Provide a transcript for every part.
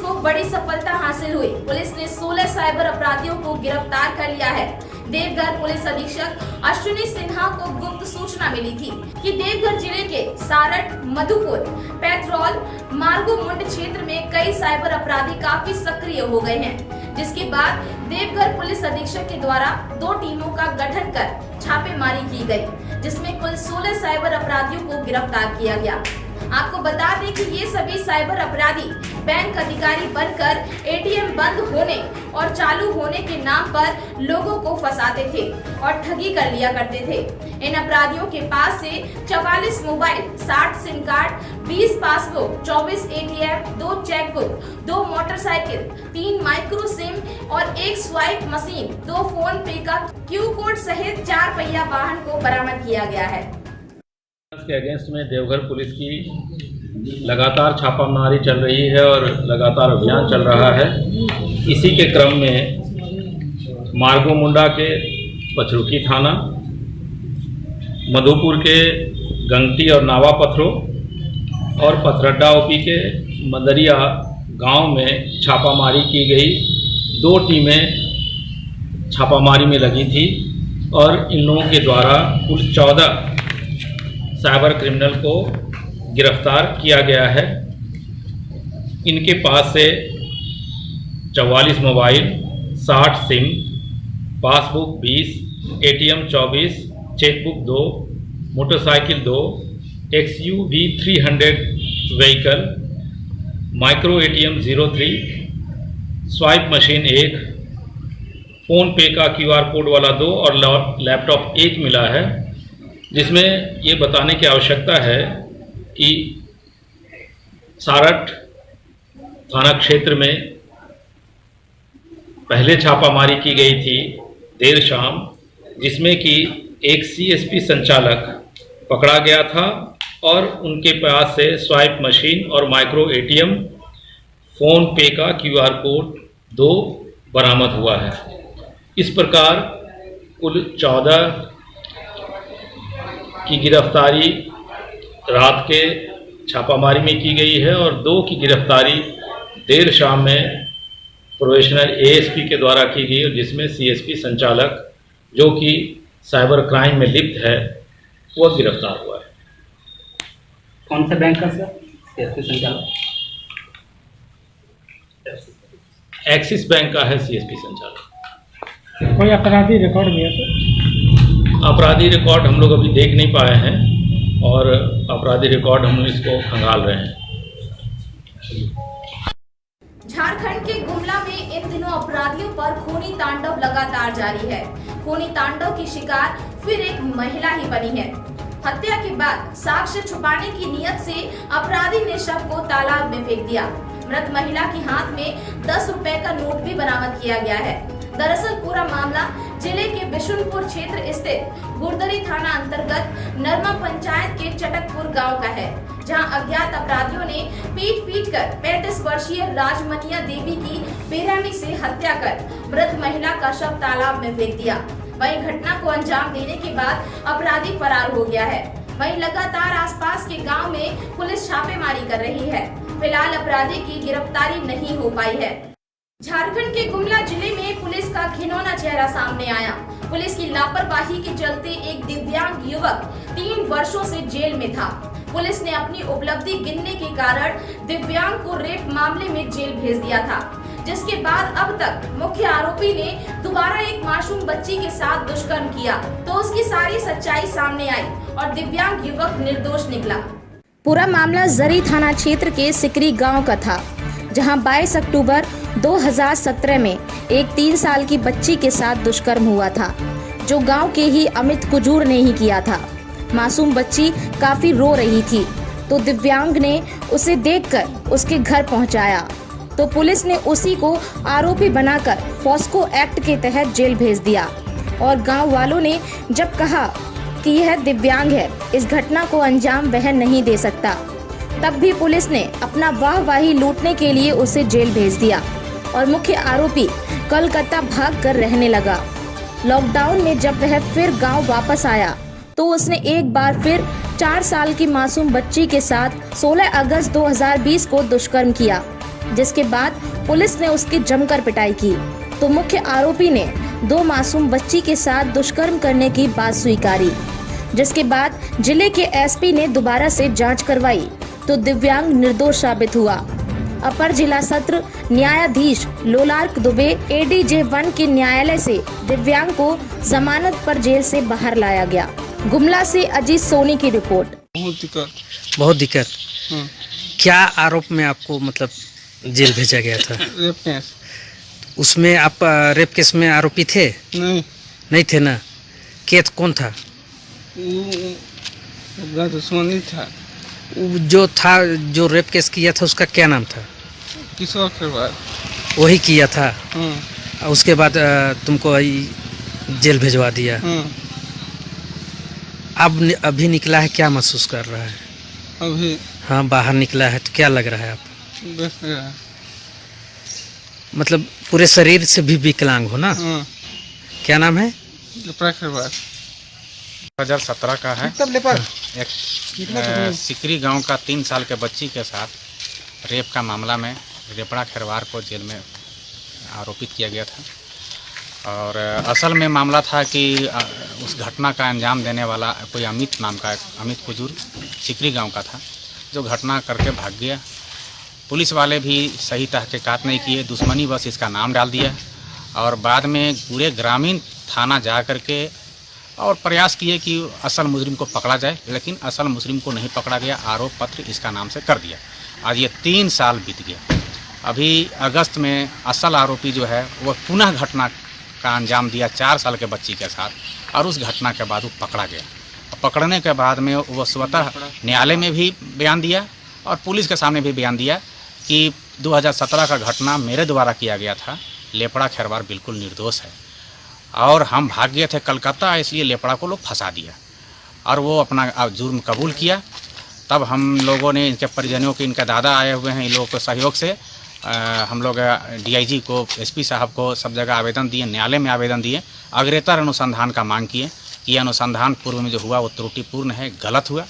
को बड़ी सफलता हासिल हुई। पुलिस ने 16 साइबर अपराधियों को गिरफ्तार कर लिया है। देवघर पुलिस अधीक्षक अश्विनी सिन्हा को गुप्त सूचना मिली थी कि देवघर जिले के सारठ, मधुपुर, पैथरौल, मार्गोमुंड क्षेत्र में कई साइबर अपराधी काफी सक्रिय हो गए हैं, जिसके बाद देवघर पुलिस अधीक्षक के द्वारा 2 टीमों का गठन कर छापेमारी की गई, जिसमें कुल 16 साइबर अपराधियों को गिरफ्तार किया गया। आपको बता दें कि ये सभी साइबर अपराधी बैंक अधिकारी बनकर एटीएम बंद होने और चालू होने के नाम पर लोगों को फंसाते थे और ठगी कर लिया करते थे। इन अपराधियों के पास से 44 mobile, 60 SIM card, 20 passbook, 24 ATM, 2 chequebook, 2 motorcycle, 3 micro SIM और 1 स्वाइप मशीन, 2 फोन पे का क्यू कोड सहित 4 पहिया वाहन को बरामद किया गया है। के अगेंस्ट में देवघर पुलिस की लगातार छापामारी चल रही है और लगातार अभियान चल रहा है। इसी के क्रम में मार्गोमुंडा के पचरुखी थाना, मधुपुर के गंगटी और नावा पथरो और पथरड्डा ओपी के मदरिया गांव में छापामारी की गई। 2 टीमें छापामारी में लगी थी और इन लोगों के द्वारा कुल 14 साइबर क्रिमिनल को गिरफ्तार किया गया है। इनके पास से 44 mobile, 60 SIM, passbook 20, ATM 24, chequebook 2, motorcycle 2, XUV 300 vehicle, micro ATM 03, swipe machine 1, phone पे का QR कोड वाला 2 और लैपटॉप 1 मिला है। जिसमें ये बताने की आवश्यकता है कि सारठ थाना क्षेत्र में पहले छापामारी की गई थी देर शाम, जिसमें कि एक CSP संचालक पकड़ा गया था और उनके पास से स्वाइप मशीन और माइक्रो एटीएम, फ़ोन पे का QR कोड 2 बरामद हुआ है। इस प्रकार कुल 14 की गिरफ्तारी रात के छापामारी में की गई है और 2 की गिरफ्तारी देर शाम में प्रोबेशनर ASP के द्वारा की गई, जिसमें CSP संचालक जो कि साइबर क्राइम में लिप्त है वह गिरफ्तार हुआ है। कौन सा बैंक का सर CSP संचालक? एक्सिस बैंक का है CSP संचालक। कोई अपराधी रिकॉर्ड भी है सर? अपराधी रिकॉर्ड हम लोग अभी देख नहीं पाए हैं और अपराधी रिकॉर्ड हम इसको खंगाल रहे हैं। झारखंड के गुमला में इन दिनों अपराधियों पर खूनी तांडव लगातार जारी है। खूनी तांडव की शिकार फिर एक महिला ही बनी है। हत्या के बाद साक्ष्य छुपाने की नियत से अपराधी ने शव को तालाब में फेंक दिया। मृत महिला के हाथ में 10 रुपए का नोट भी बरामद किया गया है। दरअसल पूरा मामला जिले के बिशुनपुर क्षेत्र स्थित गुरदरी थाना अंतर्गत नरमा पंचायत के चटकपुर गांव का है, जहां अज्ञात अपराधियों ने पीट कर 35 वर्षीय राजमनिया देवी की बेरहमी से हत्या कर मृत महिला का शव तालाब में फेंक दिया। वहीं घटना को अंजाम देने के बाद अपराधी फरार हो गया है। वहीं लगातार आसपास के गांव में पुलिस छापेमारी कर रही है। फिलहाल अपराधी की गिरफ्तारी नहीं हो पाई है। झारखंड के गुमला जिले में पुलिस का घिनौना चेहरा सामने आया। पुलिस की लापरवाही के चलते एक दिव्यांग युवक 3 वर्षों से जेल में था। पुलिस ने अपनी उपलब्धि गिनने के कारण दिव्यांग को रेप मामले में जेल भेज दिया था, जिसके बाद अब तक मुख्य आरोपी ने दोबारा एक मासूम बच्ची के साथ दुष्कर्म किया, तो उसकी सारी सच्चाई सामने आई और दिव्यांग युवक निर्दोष निकला। पूरा मामला जरी थाना क्षेत्र के सिकरी गाँव का था, जहाँ 22 अक्टूबर 2017 में एक 3 साल की बच्ची के साथ दुष्कर्म हुआ था, जो गांव के ही अमित कुजूर ने ही किया था। मासूम बच्ची काफी रो रही थी, तो दिव्यांग ने उसे देखकर उसके घर पहुंचाया, तो पुलिस ने उसी को आरोपी बनाकर पॉस्को एक्ट के तहत जेल भेज दिया। और गांव वालों ने जब कहा कि यह दिव्यांग है, इस घटना को अंजाम वह नहीं दे सकता, तब भी पुलिस ने अपना वाहवाही लूटने के लिए उसे जेल भेज दिया और मुख्य आरोपी कलकत्ता भाग कर रहने लगा। लॉकडाउन में जब वह फिर गांव वापस आया, तो उसने एक बार फिर 4 साल की मासूम बच्ची के साथ 16 अगस्त 2020 को दुष्कर्म किया जिसके बाद पुलिस ने उसकी जमकर पिटाई की तो मुख्य आरोपी ने 2 मासूम बच्ची के साथ दुष्कर्म करने की बात स्वीकारी, जिसके बाद जिले के एसपी ने दोबारा से जांच करवाई तो दिव्यांग निर्दोष साबित हुआ। अपर जिला सत्र न्यायाधीश लोलार्क दुबे ADJ 1 के न्यायालय से दिव्यांग को जमानत पर जेल से बाहर लाया गया। गुमला से अजीत सोनी की रिपोर्ट। बहुत दिक्कत। क्या आरोप में आपको मतलब जेल भेजा गया था? Rape case. उसमें आप रेप केस में आरोपी थे? नहीं थे ना। केस कौन था? दुश्मनी था। जो रेप केस किया था उसका क्या नाम था? किशोर खेरवार। वही किया था। उसके बाद तुमको जेल भिजवा दिया। अब अभी निकला है, क्या महसूस कर रहा है? अभी हाँ, बाहर निकला है तो क्या लग रहा है आप? बस गया। मतलब पूरे शरीर से भी विकलांग हो ना? क्या नाम है? 2017 का है। एक सिकरी गांव का 3 साल के बच्ची के साथ रेप का मामला में रेपड़ा खेरवार को जेल में आरोपित किया गया था। और असल में मामला था कि उस घटना का अंजाम देने वाला कोई अमित नाम का अमित कुजूर सिकरी गांव का था, जो घटना करके भाग गया। पुलिस वाले भी सही तहकीकात नहीं किए, दुश्मनी बस इसका नाम डाल दिया और बाद में पूरे ग्रामीण थाना जा करके और प्रयास किए कि असल मुजरिम को पकड़ा जाए, लेकिन असल मुजरिम को नहीं पकड़ा गया। आरोप पत्र इसका नाम से कर दिया। आज ये 3 साल बीत गया। अभी अगस्त में असल आरोपी जो है वह पुनः घटना का अंजाम दिया 4 साल के बच्ची के साथ, और उस घटना के बाद वो पकड़ा गया। पकड़ने के बाद में वो स्वतः न्यायालय में भी बयान दिया और पुलिस के सामने भी बयान दिया कि 2017 का घटना मेरे द्वारा किया गया था, लेपड़ा खेरवार बिल्कुल निर्दोष है और हम भाग गए थे कलकत्ता, इसलिए लेपड़ा को लोग फंसा दिया। और वो अपना जुर्म कबूल किया। तब हम लोगों ने इनके परिजनों के, इनके दादा आए हुए हैं, इन लोगों के सहयोग से हम लोग DIG को, SP साहब को सब जगह आवेदन दिए, न्यायालय में आवेदन दिए, अग्रेतर अनुसंधान का मांग किए कि यह अनुसंधान पूर्व में जो हुआ वो त्रुटिपूर्ण है, गलत हुआ,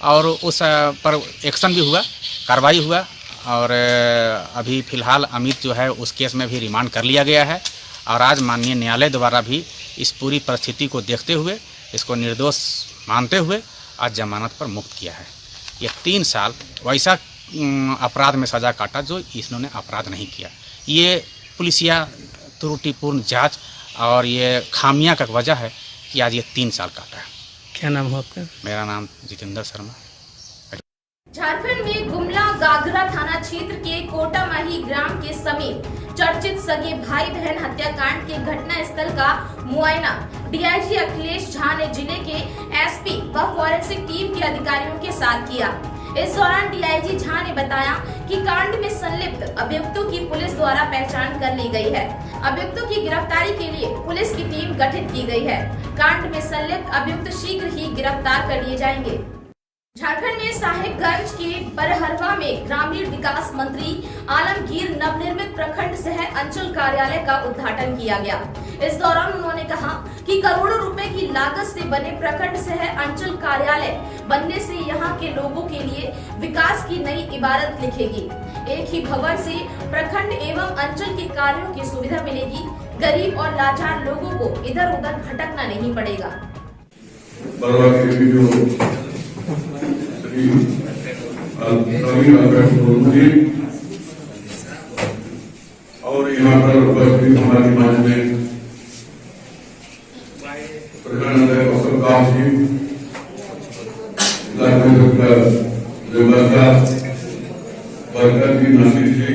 और उस पर एक्शन भी हुआ, कार्रवाई हुआ। और अभी फ़िलहाल अमित जो है उस केस में भी रिमांड कर लिया गया है और आज माननीय न्यायालय द्वारा भी इस पूरी परिस्थिति को देखते हुए इसको निर्दोष मानते हुए आज जमानत पर मुक्त किया है। ये 3 साल वैसा अपराध में सज़ा काटा जो इन्होंने अपराध नहीं किया। ये पुलिसिया त्रुटिपूर्ण जांच और ये खामियां का वजह है कि आज ये 3 साल काटा है। क्या नाम हो आपका? मेरा नाम जितेंद्र शर्मा। झारखंड में गुमला गागरा थाना क्षेत्र के कोटामाही ग्राम के समीप चर्चित सगे भाई बहन हत्याकांड के घटना स्थल का मुआयना DIG अखिलेश झा ने जिले के SP व फॉरेंसिक टीम के अधिकारियों के साथ किया। इस दौरान DIG झा ने बताया कि कांड में संलिप्त अभियुक्तों की पुलिस द्वारा पहचान कर ली गई है। अभियुक्तों की गिरफ्तारी के लिए पुलिस की टीम गठित की गई है। कांड में संलिप्त अभियुक्त शीघ्र ही गिरफ्तार कर लिए जाएंगे। झारखंड में साहिबगंज के बरहरवा में ग्रामीण विकास मंत्री आलमगीर नवनिर्मित प्रखंड सह अंचल कार्यालय का उद्घाटन किया गया। इस दौरान उन्होंने कहा कि करोड़ों रुपए की लागत से बने प्रखंड सह अंचल कार्यालय बनने से यहां के लोगों के लिए विकास की नई इबारत लिखेगी। एक ही भवन से प्रखंड एवं अंचल के कार्यों की सुविधा मिलेगी। गरीब और लाचार लोगों को इधर उधर भटकना नहीं पड़ेगा। और यहाँ पर उपस्थित हमारी मंच में प्रखंड कौशल गांव जी, बरकत जी, नसीर जी,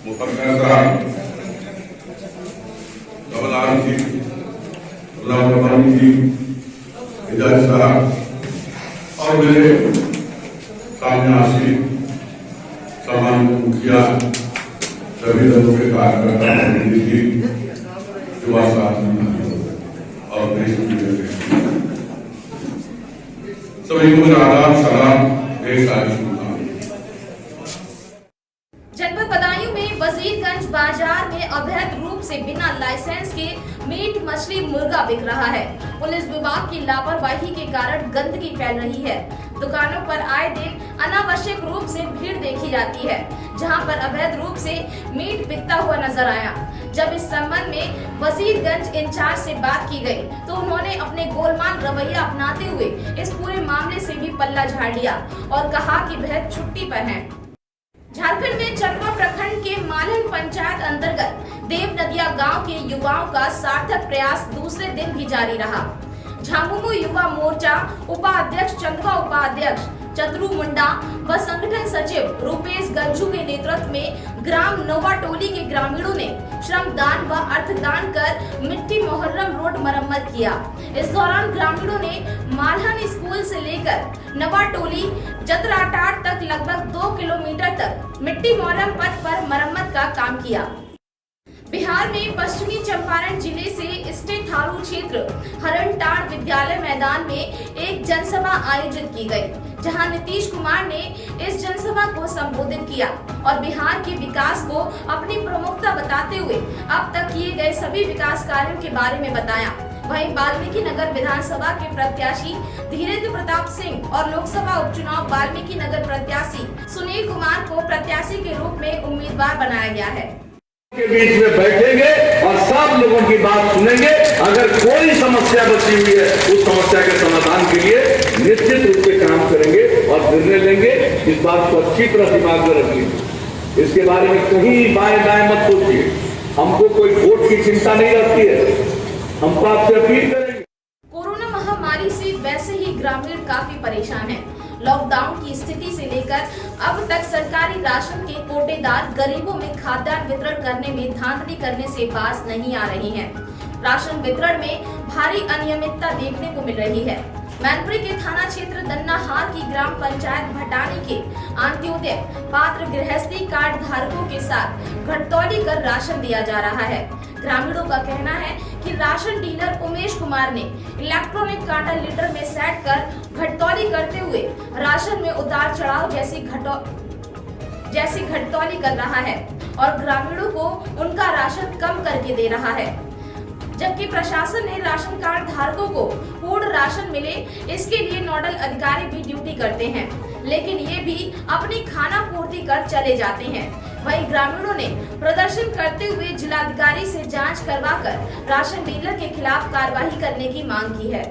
मुफक्कर साहब, कमलाल जी, गुलाम जी, हिदायत साहब और मेरे सामने आसी सामान्य मुखिया, सभी दलों के कार्यकर्ता, प्रतिनिधि, युवा साथी और देश सभी को मेरा आदाब, सलाम, ढेर सारी शुभकामनाएं। जनपद बदायूं में वजीरगंज बाजार में अवैध रूप से बिना लाइसेंस के मीट, मछली, मुर्गा बिक रहा है। पुलिस विभाग की लापरवाही के कारण गंदगी फैल रही है। दुकानों पर आए दिन अनावश्यक रूप से भीड़ देखी जाती है, जहां पर अवैध रूप से मीट बिकता हुआ नजर आया। जब इस संबंध में वजीरगंज इंचार्ज से बात की गई तो उन्होंने अपने गोलमाल रवैया अपनाते हुए इस पूरे मामले से भी पल्ला झाड़ लिया और कहा कि वह छुट्टी पर हैं। झारखंड में चंदवा प्रखंड के मालन पंचायत अंतर्गत देव नदिया गांव के युवाओं का सार्थक प्रयास दूसरे दिन भी जारी रहा। झामुमो युवा मोर्चा उपाध्यक्ष चंदवा उपाध्यक्ष चतुरु मुंडा व संगठन सचिव रूपेश गंजू के नेतृत्व में ग्राम नोवाटोली के ग्रामीणों ने श्रमदान व अर्थदान कर मिट्टी मोहर्रम रोड मरम्मत किया। इस दौरान ग्रामीणों ने मालहन स्कूल से लेकर नवाटोली जतराटाट तक लगभग 2 किलोमीटर तक मिट्टी मोहर्रम पथ पर मरम्मत का काम किया। बिहार में पश्चिमी चंपारण जिले से स्टेट थारू क्षेत्र हरणटाड़ विद्यालय मैदान में एक जनसभा आयोजित की गई, जहां नीतीश कुमार ने इस जनसभा को संबोधित किया और बिहार के विकास को अपनी प्रमुखता बताते हुए अब तक किए गए सभी विकास कार्यों के बारे में बताया। वहीं वाल्मीकि नगर विधानसभा के प्रत्याशी धीरेन्द्र प्रताप सिंह और लोकसभा उपचुनाव वाल्मीकि नगर प्रत्याशी सुनील कुमार को प्रत्याशी के रूप में उम्मीदवार बनाया गया है। के बीच में बैठेंगे और सब लोगों की बात सुनेंगे। अगर कोई समस्या बची हुई है उस समस्या के समाधान के लिए निश्चित रूप से काम करेंगे और निर्णय लेंगे। इस बात को अच्छी तरह दिमाग में रखिए। इसके बारे में कहीं बाएं दाएं मत सोचिए। हमको कोई वोट की चिंता नहीं रहती है। हम तो आपसे अपील करेंगे। कोरोना महामारी से वैसे ही ग्रामीण काफी परेशान हैं। लॉकडाउन की स्थिति से लेकर अब तक सरकारी राशन के कोटेदार गरीबों में खाद्यान्न वितरण करने में धांधली करने से बाज नहीं आ रही हैं। राशन वितरण में भारी अनियमितता देखने को मिल रही है। मैनपुरी के थाना क्षेत्र दन्नाहार की ग्राम पंचायत भटानी के अंत्योदय पात्र गृहस्थी कार्ड धारकों के साथ घटतौली कर राशन दिया जा रहा है। ग्रामीणों का कहना है कि राशन डीलर उमेश कुमार ने इलेक्ट्रॉनिक कांटा लीटर में सेट कर घटतौली करते हुए राशन में उतार चढ़ाव जैसी घटतौली कर रहा है और ग्रामीणों को उनका राशन कम करके दे रहा है, जबकि प्रशासन ने राशन कार्ड धारकों को पूर्ण राशन मिले इसके लिए नोडल अधिकारी भी ड्यूटी करते हैं, लेकिन ये भी अपनी खाना पूर्ति कर चले जाते हैं। वहीं ग्रामीणों ने प्रदर्शन करते हुए जिलाधिकारी से जांच करवाकर राशन डीलर के खिलाफ कार्रवाई करने की मांग की है।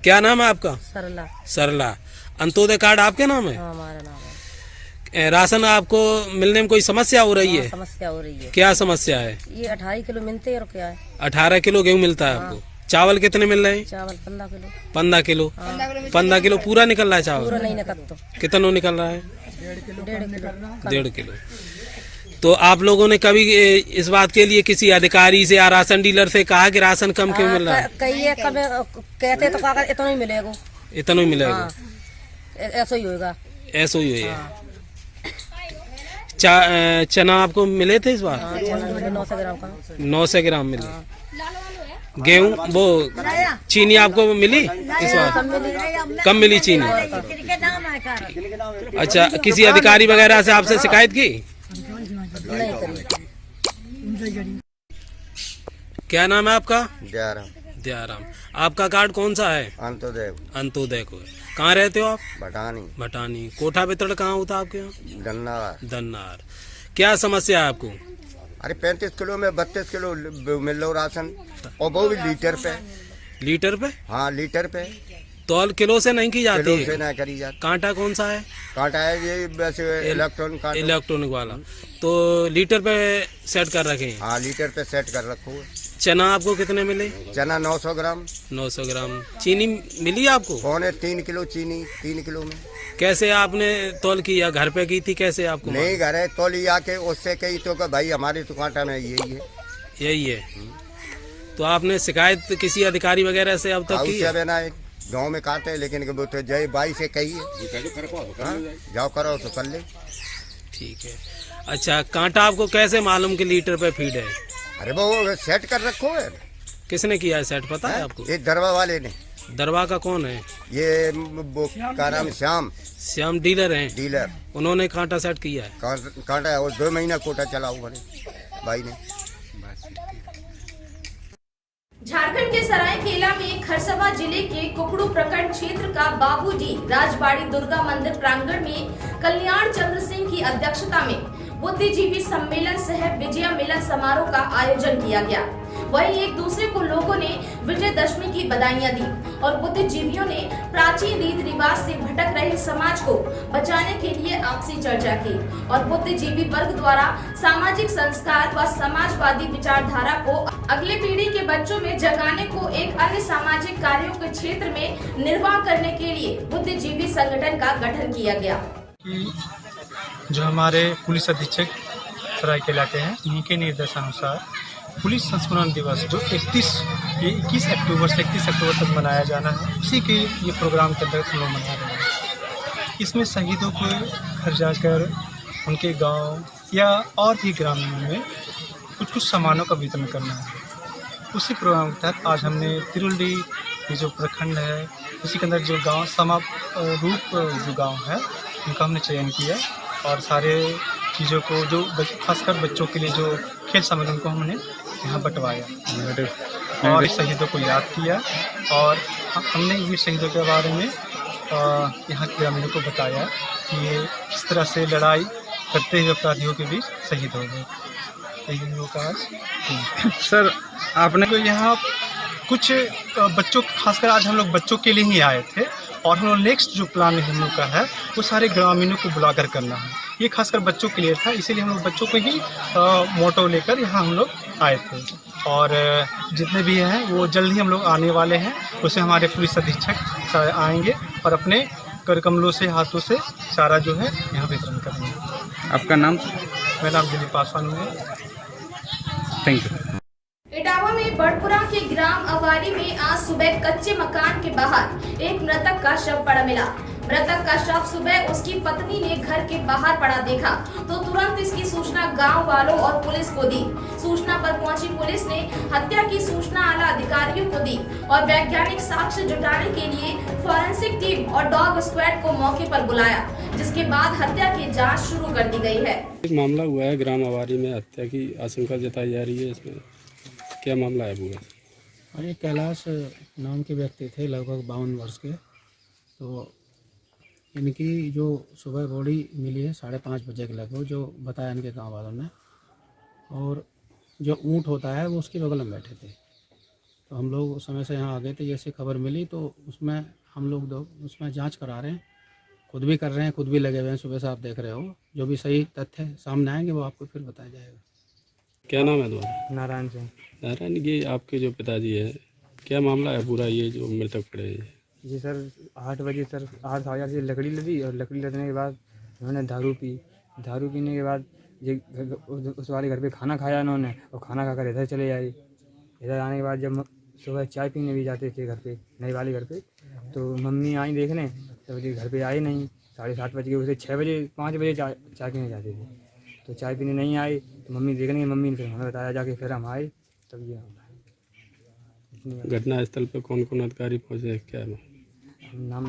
क्या नाम है आपका? सरला। सरला। अंत्योदय कार्ड आपके नाम है? हमारा नाम है। राशन आपको मिलने में कोई समस्या हो रही है? समस्या हो रही है। क्या समस्या है? ये 18 किलो मिलते हैं और क्या है? 18 किलो गेहूँ मिलता है आपको। चावल कितने मिल रहे हैं? चावल 15 किलो। 15 किलो। 15 किलो पूरा निकल रहा है चावल? पूरा नहीं निकल तो। कितना निकल रहा है? 1.5 किलो। तो आप लोगों ने कभी इस बात के लिए किसी अधिकारी से या राशन डीलर से कहा कि राशन कम क्यों मिल रहा है? कहते तो कहा इतना ही मिलेगा। इतना ही मिलेगा? ऐसा ही होगा। ऐसा ही होगा। चना आपको मिले थे इस बार? 900 ग्राम का। 900 ग्राम मिले। गेहूँ वो चीनी आपको मिली इस बार? कम मिली चीनी। अच्छा, किसी अधिकारी वगैरह से आपसे शिकायत की? नहीं करी। क्या नाम है आपका? दयाराम। दयाराम। आपका कार्ड कौन सा है? अंत्योदय। अंत्योदय को। कहाँ रहते हो आप? भटानी। भटानी। कोठा वितरण कहाँ होता है आपके यहाँ? दन्नार। दन्नार। क्या समस्या है आपको? अरे 35 किलो में 32 किलो मिल लो राशन, और वो भी लीटर पे। लीटर पे? हाँ, लीटर पे। तौल किलो से नहीं की जाती? किलो से नहीं करी जाती। कांटा कौन सा है? कांटा है ये वैसे इलेक्ट्रॉनिक कांटा। इलेक्ट्रॉनिक वाला। तो लीटर पे सेट कर रखे हैं? हाँ, लीटर पे सेट कर रखो। चना आपको कितने मिले? चना 900 ग्राम। 900 ग्राम। चीनी मिली आपको? 3.25 किलो चीनी 3 किलो में। कैसे आपने तौल की या घर पे की थी? कैसे आपको? नहीं, घर है तौली आके उससे कही तो भाई हमारे तो कांटा में यही है। यही है। तो आपने शिकायत किसी अधिकारी वगैरह से अब तक की? गाँव में काटे हैं, लेकिन वो तो जय बाई से कही है जाओ करो तो कर ले। ठीक है। अच्छा, कांटा आपको कैसे मालूम कि लीटर पे फीड है? अरे वो सेट कर रखो है। किसने किया है सेट, पता है आपको? ये दरवा वाले ने। दरवा का कौन है? ये वो का नाम श्याम डीलर हैं? डीलर। उन्होंने कांटा सेट किया है? कांटा है, और 2 महीना कोटा चला हुआ भाई ने। झारखंड के सरायकेला में खरसवा जिले के कुकड़ू प्रखंड क्षेत्र का बाबूजी राजबाड़ी दुर्गा मंदिर प्रांगण में कल्याण चंद्र सिंह की अध्यक्षता में बुद्धिजीवी सम्मेलन सह विजय मिलन समारोह का आयोजन किया गया। वहीं एक दूसरे को लोगों ने विजयदशमी की बधाइयां दी और बुद्धिजीवियों ने प्राचीन रीति रिवाज से भटक रहे समाज को बचाने के लिए आपसी चर्चा की और बुद्धिजीवी वर्ग द्वारा सामाजिक संस्कार व समाजवादी विचारधारा को अगले पीढ़ी के बच्चों में जगाने को एक अन्य सामाजिक कार्यों के क्षेत्र में निर्वाह करने के लिए बुद्धिजीवी संगठन का गठन किया गया। जो हमारे पुलिस अधीक्षक सरायकेला के हैं, उनके निर्देशानुसार पुलिस संस्मरण दिवस जो 21 अक्टूबर से 31 अक्टूबर तक मनाया जाना है, उसी के ये प्रोग्राम के अंतर्गत हम लोग मना रहे हैं। इसमें शहीदों को घर जाकर उनके गांव या और भी ग्रामीणों में कुछ सामानों का वितरण करना है। उसी प्रोग्राम के तहत आज हमने तिरुल्डी ये जो प्रखंड है, उसी के अंदर जो गाँव रूप जो गाँव है, उनका हमने चयन किया और सारे चीज़ों को जो खासकर बच्चों के लिए जो खेल सामग्री को हमने यहाँ बंटवाया और शहीदों को याद किया और हमने वीर शहीदों के बारे में यहाँ के ग्रामीणों को बताया कि ये किस तरह से लड़ाई करते हुए अपराधियों के बीच शहीद हो गए। यही हम लोग का आज सर आपने तो यहाँ कुछ बच्चों, खासकर आज हम लोग बच्चों के लिए ही आए थे और हम लोग नेक्स्ट जो प्लान हम लोग का है वो सारे ग्रामीणों को बुलाकर करना है। ये खासकर बच्चों के लिए था, इसीलिए हम लोग बच्चों को ही मोटो लेकर यहाँ हम लोग आए थे और जितने भी हैं वो जल्द ही हम लोग आने वाले हैं। उसे हमारे पुलिस अधीक्षक आएंगे और अपने कर कमलों से हाथों से सारा जो है यहाँ वितरण करेंगे। आपका नाम? मेरा नाम दिलीप पासवान है। Thank you. इटावा में बड़पुरा के ग्राम अवारी में आज सुबह कच्चे मकान के बाहर एक मृतक का शव पड़ा मिला। मृतक का शव सुबह उसकी पत्नी ने घर के बाहर पड़ा देखा तो तुरंत इसकी सूचना गांव वालों और पुलिस को दी। सूचना पर पहुंची पुलिस ने हत्या की सूचना आला अधिकारियों को दी और वैज्ञानिक साक्ष्य जुटाने के लिए फॉरेंसिक टीम और डॉग स्क्वाड को मौके पर बुलाया, जिसके बाद हत्या की जाँच शुरू कर दी गयी है। एक मामला हुआ है ग्राम अवारी में, हत्या की आशंका जताई जा रही है। इसमें क्या मामला है पूरा? और ये कैलाश नाम के व्यक्ति थे, लगभग 52 वर्ष के। तो इनकी जो सुबह बॉडी मिली है 5:30 बजे के लगभग, जो बताया इनके गांव वालों ने, और जो ऊँट होता है वो उसके बगल में बैठे थे। तो हम लोग उस समय से यहाँ आ गए थे, जैसे खबर मिली तो उसमें हम लोग उसमें जांच करा रहे हैं, खुद भी कर रहे हैं, खुद भी लगे हुए हैं। सुबह से आप देख रहे हो, जो भी सही तथ्य सामने आएंगे वो आपको फिर बताया जाएगा। क्या नाम है तुम्हारा? नारायण सिंह। नारायण, ये आपके जो पिताजी है, क्या मामला है पूरा ये जो मृतक पड़े हैं? जी सर, 8 बजे सर 8 साढ़े 8 से लकड़ी लदी और लकड़ी लदने के बाद उन्होंने दारू पी। दारू पीने के बाद ये उस वाले घर पे खाना खाया उन्होंने और खाना खाकर इधर चले आए। इधर आने के बाद जब सुबह चाय पीने भी जाते थे घर पे, नई वाले घर पे, तो मम्मी आई देखने, तो ये घर पे आए नहीं। 7:30 बज गए, उसे 6 बजे 5 बजे चाय पीने जाते थे, तो चाय पीने नहीं आए। तो मम्मी देखने, मम्मी ने फिर हमें बताया जाके, फिर हम आए, तब ये घटना स्थल पर कौन कौन अधिकारी पहुँचे, क्या नाम?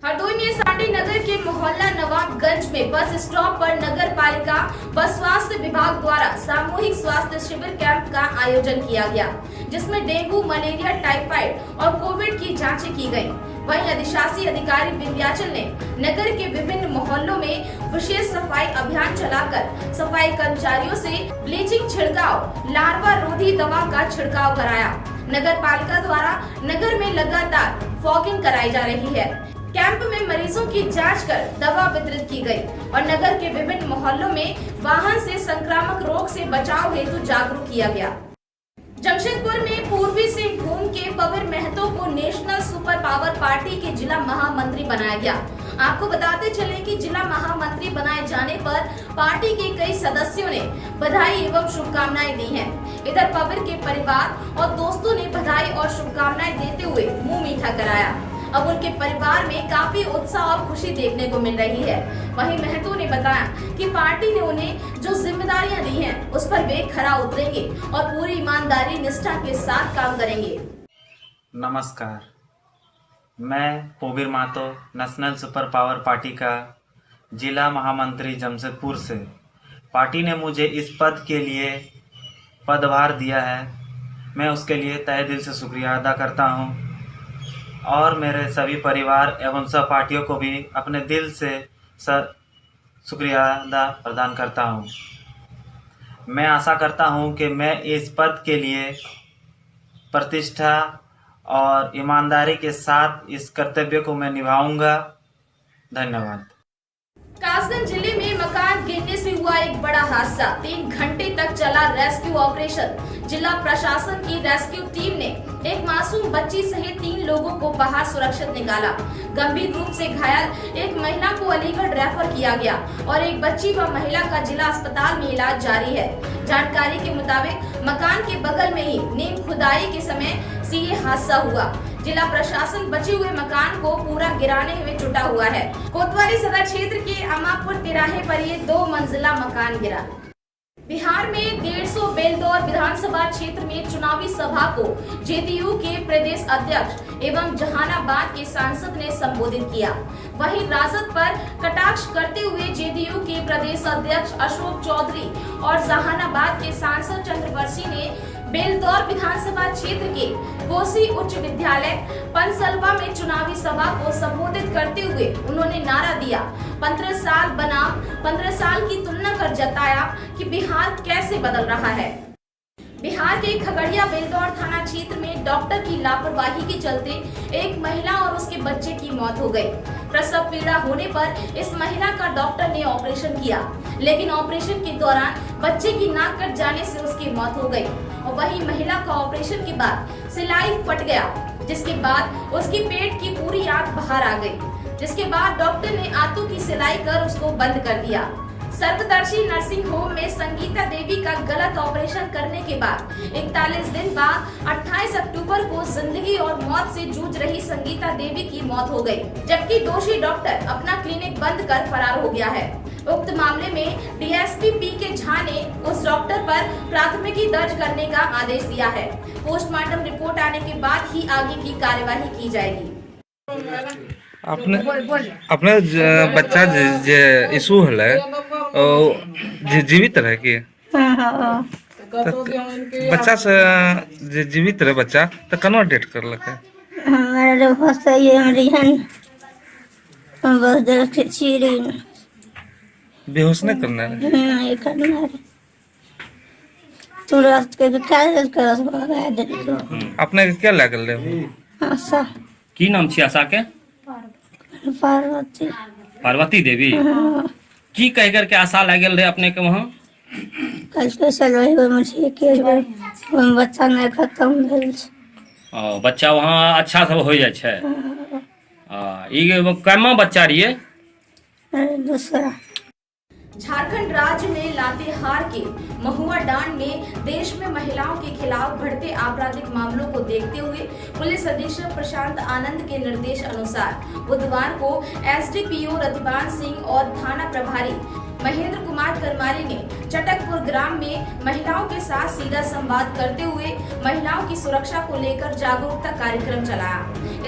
हरदोई में सांडी नगर के मोहल्ला नवाबगंज में बस स्टॉप पर नगर पालिका व स्वास्थ्य विभाग द्वारा सामूहिक स्वास्थ्य शिविर कैंप का आयोजन किया गया, जिसमें डेंगू, मलेरिया, टाइफाइड और कोविड की जांचें की गयी। वहीं अधिशासी अधिकारी विंध्याचल ने नगर के विभिन्न मोहल्लों में विशेष सफाई अभियान चलाकर सफाई कर्मचारियों से ब्लीचिंग छिड़काव, लार्वा रोधी दवा का छिड़काव कराया। नगर पालिका द्वारा नगर में लगातार फॉगिंग कराई जा रही है। कैंप में मरीजों की जांच कर दवा वितरित की गई और नगर के विभिन्न मोहल्लों में वाहन से संक्रामक रोग से बचाव हेतु जागरूक किया गया। जमशेदपुर में पूर्वी सिंहभूम के पवन महतो को नेशनल सुपर पावर पार्टी के जिला महामंत्री बनाया गया। आपको बताते चले कि जिला महामंत्री बनाए जाने पर पार्टी के कई सदस्यों ने बधाई एवं शुभकामनाएं दी हैं। इधर पवन के परिवार और दोस्तों ने बधाई और शुभकामनाएं देते हुए मुंह मीठा कराया। अब उनके परिवार में काफी उत्साह और खुशी देखने को मिल रही है। वहीं महतो ने बताया कि पार्टी ने उन्हें जो जिम्मेदारियां दी हैं, उस पर वे खरा उतरेंगे और पूरी ईमानदारी निष्ठा के साथ काम करेंगे। नमस्कार, मैं Pobir Mahato national super power party का जिला महामंत्री जमशेदपुर से। पार्टी ने मुझे इस पद के लिए पदभार दिया है, मैं उसके लिए तहे दिल से शुक्रिया अदा करता हूं और मेरे सभी परिवार एवं सहपाठियों को भी अपने दिल से शुक्रिया अदा प्रदान करता हूं। मैं आशा करता हूं कि मैं इस पद के लिए प्रतिष्ठा और ईमानदारी के साथ इस कर्तव्य को मैं निभाऊंगा। धन्यवाद। कासगंज जिले में मकान गिरने से हुआ एक बड़ा हादसा। 3 घंटे तक चला रेस्क्यू ऑपरेशन। जिला प्रशासन की रेस्क्यू टीम ने एक मासूम बच्ची सहित 3 लोगों को बाहर सुरक्षित निकाला। गंभीर रूप से घायल एक महिला को अलीगढ़ रेफर किया गया और एक बच्ची व महिला का जिला अस्पताल में इलाज जारी है। जानकारी के मुताबिक मकान के बगल में ही नींव खुदाई के समय से ये हादसा हुआ। जिला प्रशासन बचे हुए मकान को पूरा गिराने में जुटा हुआ है। कोतवाली सदर क्षेत्र के अमापुर तिराहे पर ये 2 मंजिला मकान गिरा। बिहार में 150 बेलदौर विधानसभा क्षेत्र में चुनावी सभा को जेडीयू के प्रदेश अध्यक्ष एवं जहानाबाद के सांसद ने संबोधित किया। वहीं राजद पर कटाक्ष करते हुए जेडीयू के प्रदेश अध्यक्ष अशोक चौधरी और जहानाबाद के सांसद चंद्रवंशी ने बेलदौर विधानसभा क्षेत्र के कोसी उच्च विद्यालय पनसलवा में चुनावी सभा को संबोधित करते हुए उन्होंने नारा दिया, 15 साल बनाम 15 साल की तुलना कर जताया कि बिहार कैसे बदल रहा है। बिहार के खगड़िया बेलदौर थाना क्षेत्र में डॉक्टर की लापरवाही के चलते एक महिला और उसके बच्चे की मौत हो गई। प्रसव पीड़ा होने पर इस महिला का डॉक्टर ने ऑपरेशन किया, लेकिन ऑपरेशन के दौरान बच्चे की नाक कट जाने से उसकी मौत हो गई और वही महिला का ऑपरेशन के बाद सिलाई फट गया, जिसके बाद उसकी पेट की पूरी आंत बाहर आ गई, जिसके बाद डॉक्टर ने आंतों की सिलाई कर उसको बंद कर दिया। सर्वदर्शी नर्सिंग होम में संगीता देवी का गलत ऑपरेशन करने के बाद 41 दिन बाद 28 अक्टूबर को जिंदगी और मौत से जूझ रही संगीता देवी की मौत हो गई, जबकि दोषी डॉक्टर अपना क्लिनिक बंद कर फरार हो गया है। उक्त मामले में डीएसपी पी.के. झा ने उस डॉक्टर पर प्राथमिकी दर्ज करने का आदेश दिया है। पोस्टमार्टम रिपोर्ट आने के बाद ही आगे की कार्यवाही की जाएगी। अपने बच्चा जे इशू हले जीवित रहे कि बच्चा से जे जीवित रहे बच्चा तो कना डेट करलक है? हमारा बहुत सही है रिहन बहुत देर से चीरी बेहोश नहीं करना है। ये करना है तुरंत के काज करस भगा दे। अपने के क्या लागल रहे? आशा। की नाम छी आशा के? पार्वती। पार्वती देवी। की कह कर के आशा लागल रहे अपने के वहाँ? कल के सलवाई में मुझे के बच्चा नहीं खत्म भेल। बच्चा वहाँ अच्छा सब हो जाए छे। ये कमा बच्चा रहिए? दूसरा। झारखंड राज्य में लातेहार के महुआ डांड में देश में महिलाओं के खिलाफ बढ़ते आपराधिक मामलों को देखते हुए पुलिस अधीक्षक प्रशांत आनंद के निर्देश अनुसार बुधवार को एसडीपीओ रतिबान सिंह और थाना प्रभारी महेंद्र कुमार करमारी ने चटकपुर ग्राम में महिलाओं के साथ सीधा संवाद करते हुए महिलाओं की सुरक्षा को लेकर जागरूकता कार्यक्रम चलाया।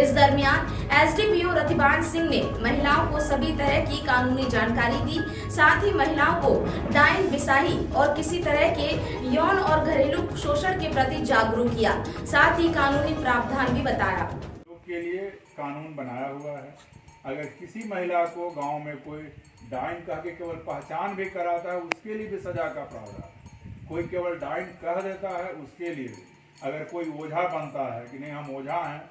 इस दरमियान एसडीपीओ रतिबान सिंह ने महिलाओं को सभी तरह की कानूनी जानकारी दी, साथ ही महिलाओं को डायन बिसाही और किसी तरह के यौन और घरेलू शोषण के प्रति जागरूक किया, साथ ही कानूनी प्रावधान भी बताया। के लिए कानून बनाया हुआ है। अगर किसी महिला को गांव में कोई डायन कह के केवल पहचान भी कराता है उसके लिए भी सजा का प्रावधान। कोई केवल डायन कह देता है उसके लिए भी। अगर कोई ओझा बनता है कि नहीं हम ओझा हैं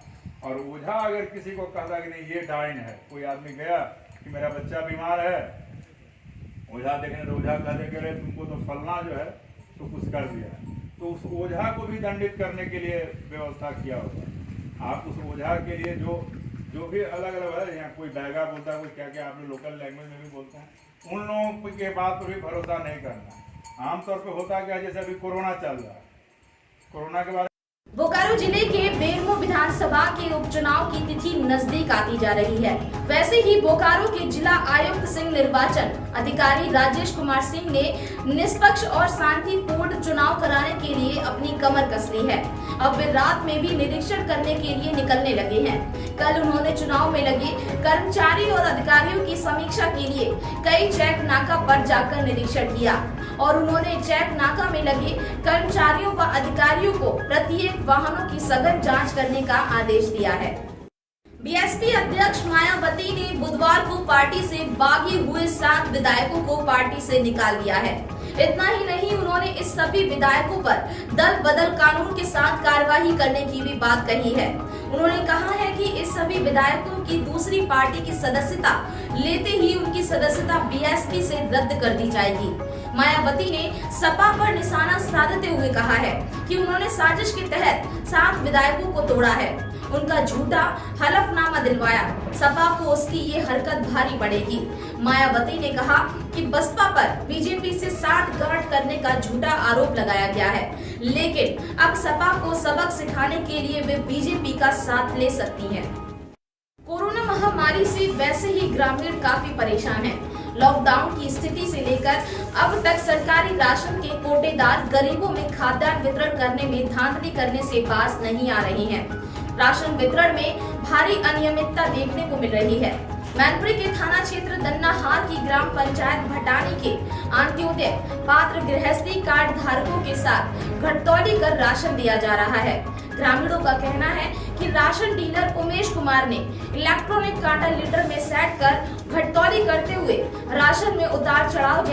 और ओझा अगर किसी को कहता है कि नहीं ये डायन है, कोई आदमी गया कि मेरा बच्चा बीमार है, ओझा देखने तो ओझा कह दे के तुमको तो फलना जो है तो कुछ कर दिया है, तो उस ओझा को भी दंडित करने के लिए व्यवस्था किया होता है। आप उस ओझा के लिए जो भी अलग अलग है, यहाँ कोई बैगा बोलता है, कोई क्या क्या आप लोग लोकल लैंग्वेज में भी बोलते हैं, उन लोगों के बात पर भी भरोसा नहीं करना। आमतौर पे होता क्या, जैसे अभी कोरोना चल रहा है, कोरोना के बाद बोकारो जिले के बेरमो विधानसभा के उपचुनाव की तिथि नजदीक आती जा रही है। वैसे ही बोकारो के जिला आयुक्त सिंह निर्वाचन अधिकारी राजेश कुमार सिंह ने निष्पक्ष और शांतिपूर्ण चुनाव कराने के लिए अपनी कमर कस ली है। अब वे रात में भी निरीक्षण करने के लिए निकलने लगे हैं। कल उन्होंने चुनाव में लगे कर्मचारी और अधिकारियों की समीक्षा के लिए कई चेक नाका पर जाकर निरीक्षण किया और उन्होंने चेक नाका में लगे कर्मचारियों व अधिकारियों को प्रत्येक वाहनों की सघन जांच करने का आदेश दिया है। बीएसपी अध्यक्ष मायावती ने बुधवार को पार्टी से बागी हुए 7 विधायकों को पार्टी से निकाल दिया है। इतना ही नहीं, उन्होंने इस सभी विधायकों पर दल बदल कानून के साथ कार्रवाई करने की भी बात कही है। उन्होंने कहा है कि इस सभी विधायकों की दूसरी पार्टी की सदस्यता लेते ही उनकी सदस्यता बीएसपी से रद्द कर दी जाएगी। मायावती ने सपा पर निशाना साधते हुए कहा है कि उन्होंने साजिश के तहत 7 विधायकों को तोड़ा है, उनका झूठा हलफनामा दिलवाया। सपा को उसकी ये हरकत भारी पड़ेगी। मायावती ने कहा कि बसपा पर बीजेपी से साठगांठ करने का झूठा आरोप लगाया गया है, लेकिन अब सपा को सबक सिखाने के लिए वे बीजेपी का साथ ले सकती हैं। कोरोना महामारी से वैसे ही ग्रामीण काफी परेशान हैं। लॉकडाउन की स्थिति से लेकर अब तक सरकारी राशन के कोटेदार गरीबों में खाद्यान्न वितरण करने में धांधली करने से बाज नहीं आ रही हैं। राशन वितरण में भारी अनियमितता देखने को मिल रही है। मैनपुरी के थाना क्षेत्र दन्नाहार की ग्राम पंचायत भटानी के अंत्योदय पात्र गृहस्थी कार्ड धारकों के साथ घटतौली कर राशन दिया जा रहा है। ग्रामीणों का कहना है कि राशन डीलर उमेश कुमार ने इलेक्ट्रॉनिक कांटा लीटर में सेट कर घटतौली करते हुए राशन में उतार चढ़ाव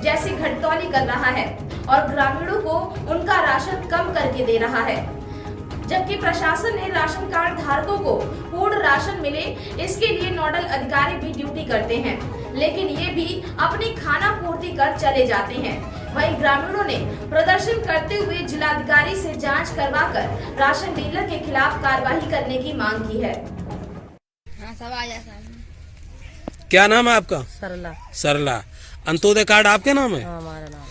जैसी घटतौली कर रहा है और ग्रामीणों को उनका राशन कम करके दे रहा है, जबकि प्रशासन ने राशन कार्ड धारकों को पूर्ण राशन मिले इसके लिए नोडल अधिकारी भी ड्यूटी करते हैं, लेकिन ये भी अपनी खाना पूर्ति कर चले जाते हैं। वहीं ग्रामीणों ने प्रदर्शन करते हुए जिलाधिकारी से जांच करवाकर राशन डीलर के खिलाफ कार्रवाई करने की मांग की है। क्या नाम है आपका? सरला। सरला। अंत्योदय कार्ड आपके नाम है? हमारा नाम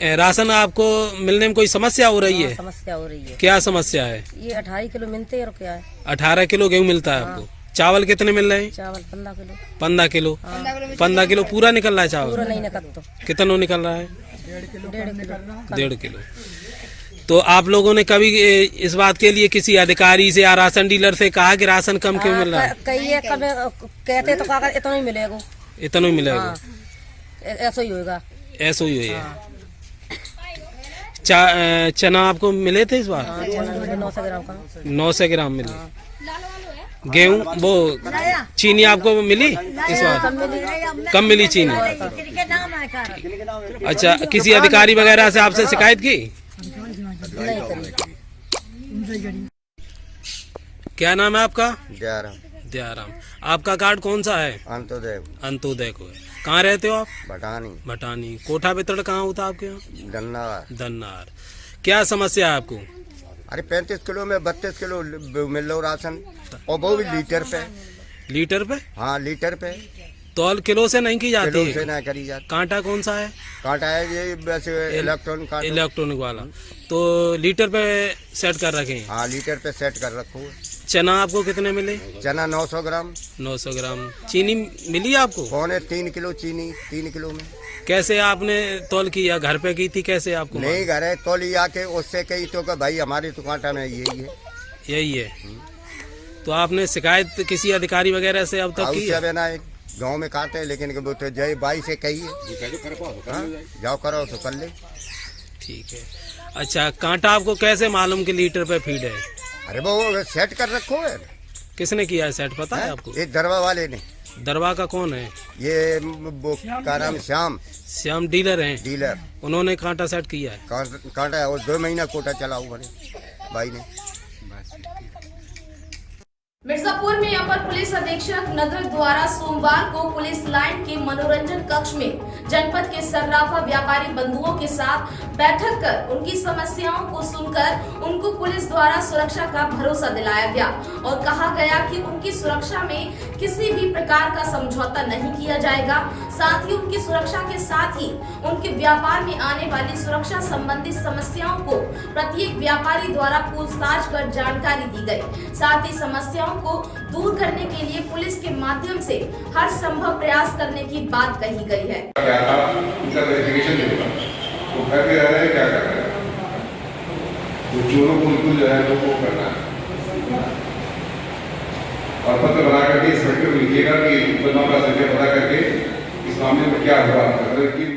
है। राशन आपको मिलने में कोई समस्या हो रही है? समस्या हो रही है। क्या समस्या है? ये 18 किलो मिलते हैं और क्या है? 18 किलो गेहूँ मिलता है आपको। चावल कितने मिल रहे हैं? चावल 15 किलो। 15 किलो। 15 किलो पूरा निकल रहा है चावल? पूरा नहीं निकल तो। कितना निकल रहा है? 1.5 किलो। तो आप लोगों ने कभी इस बात के लिए किसी अधिकारी से या राशन डीलर से कहा कि राशन कम क्यों मिल रहा है? कहते तो कागज इतना ही मिलेगा। इतना ही मिलेगा? ऐसा ही होगा। ऐसा ही है। चना आपको मिले थे इस बार? 900 ग्राम का। 900 ग्राम मिले। गेहूँ वो चीनी आपको मिली इस बार? कम मिली चीनी। अच्छा, किसी अधिकारी वगैरह से आपसे शिकायत की? क्या नाम है आपका? दयाराम। आपका कार्ड कौन सा है? अंत्योदय को है। कहाँ रहते हो आप? भटानी। कोठा वितरण कहाँ होता है आपके यहाँ? दन्नार। क्या समस्या है आपको? अरे 35 किलो में 32 किलो मिल रहा राशन, और वो भी लीटर पे। लीटर पे? हाँ, लीटर पे। तौल किलो से नहीं की जाती है? किलो से नहीं करी जाती। कांटा कौन सा है? कांटा है ये वैसे इलेक्ट्रॉनिक वाला। तो लीटर पे सेट कर रखे हैं? हाँ, लीटर पे सेट कर रखो। चना आपको कितने मिले? चना 900 ग्राम। 900 ग्राम। चीनी मिली आपको? 3 किलो चीनी 3 किलो में। कैसे आपने तौल किया? घर पे की थी? कैसे आपको? नहीं, घर है तौली आके उससे कही तो का भाई हमारी तो कांटा में यही है। तो आपने शिकायत किसी अधिकारी वगैरह से अब तक की? गाँव में काटे हैं, लेकिन वो तो जय बाई से कही है जाओ करो तो कर ले। ठीक है। अच्छा, कांटा आपको कैसे मालूम कि लीटर पे फीड है? अरे वो सेट कर रखो है। किसने किया है सेट, पता है आपको? एक दरवा वाले ने। दरवा का कौन है? ये वो का नाम श्याम डीलर हैं? डीलर। उन्होंने कांटा सेट किया है? कांटा है, और 2 महीना कोटा चला हुआ भाई ने। मिर्जापुर में अपर पुलिस अधीक्षक नगर द्वारा सोमवार को पुलिस लाइन के मनोरंजन कक्ष में जनपद के सर्राफा व्यापारी बंधुओं के साथ बैठक कर उनकी समस्याओं को सुनकर उनको पुलिस द्वारा सुरक्षा का भरोसा दिलाया गया और कहा गया कि उनकी सुरक्षा में किसी भी प्रकार का समझौता नहीं किया जाएगा। साथ ही उनकी सुरक्षा के साथ ही उनके व्यापार में आने वाली सुरक्षा संबंधी समस्याओं को प्रत्येक व्यापारी द्वारा पूछताछ कर जानकारी दी गई। साथ ही समस्याओं को दूर करने के लिए पुलिस के माध्यम से हर संभव प्रयास करने की बात कही गई है। तो घर पे रह रहे हैं, क्या कर रहे हैं? तो चोरों को बिल्कुल जो है वो करना है, और पत्र बना करके इंस्पेक्टर को लिखिएगा कि मामला संख्या पता करके इस मामले में क्या जवाब अगर की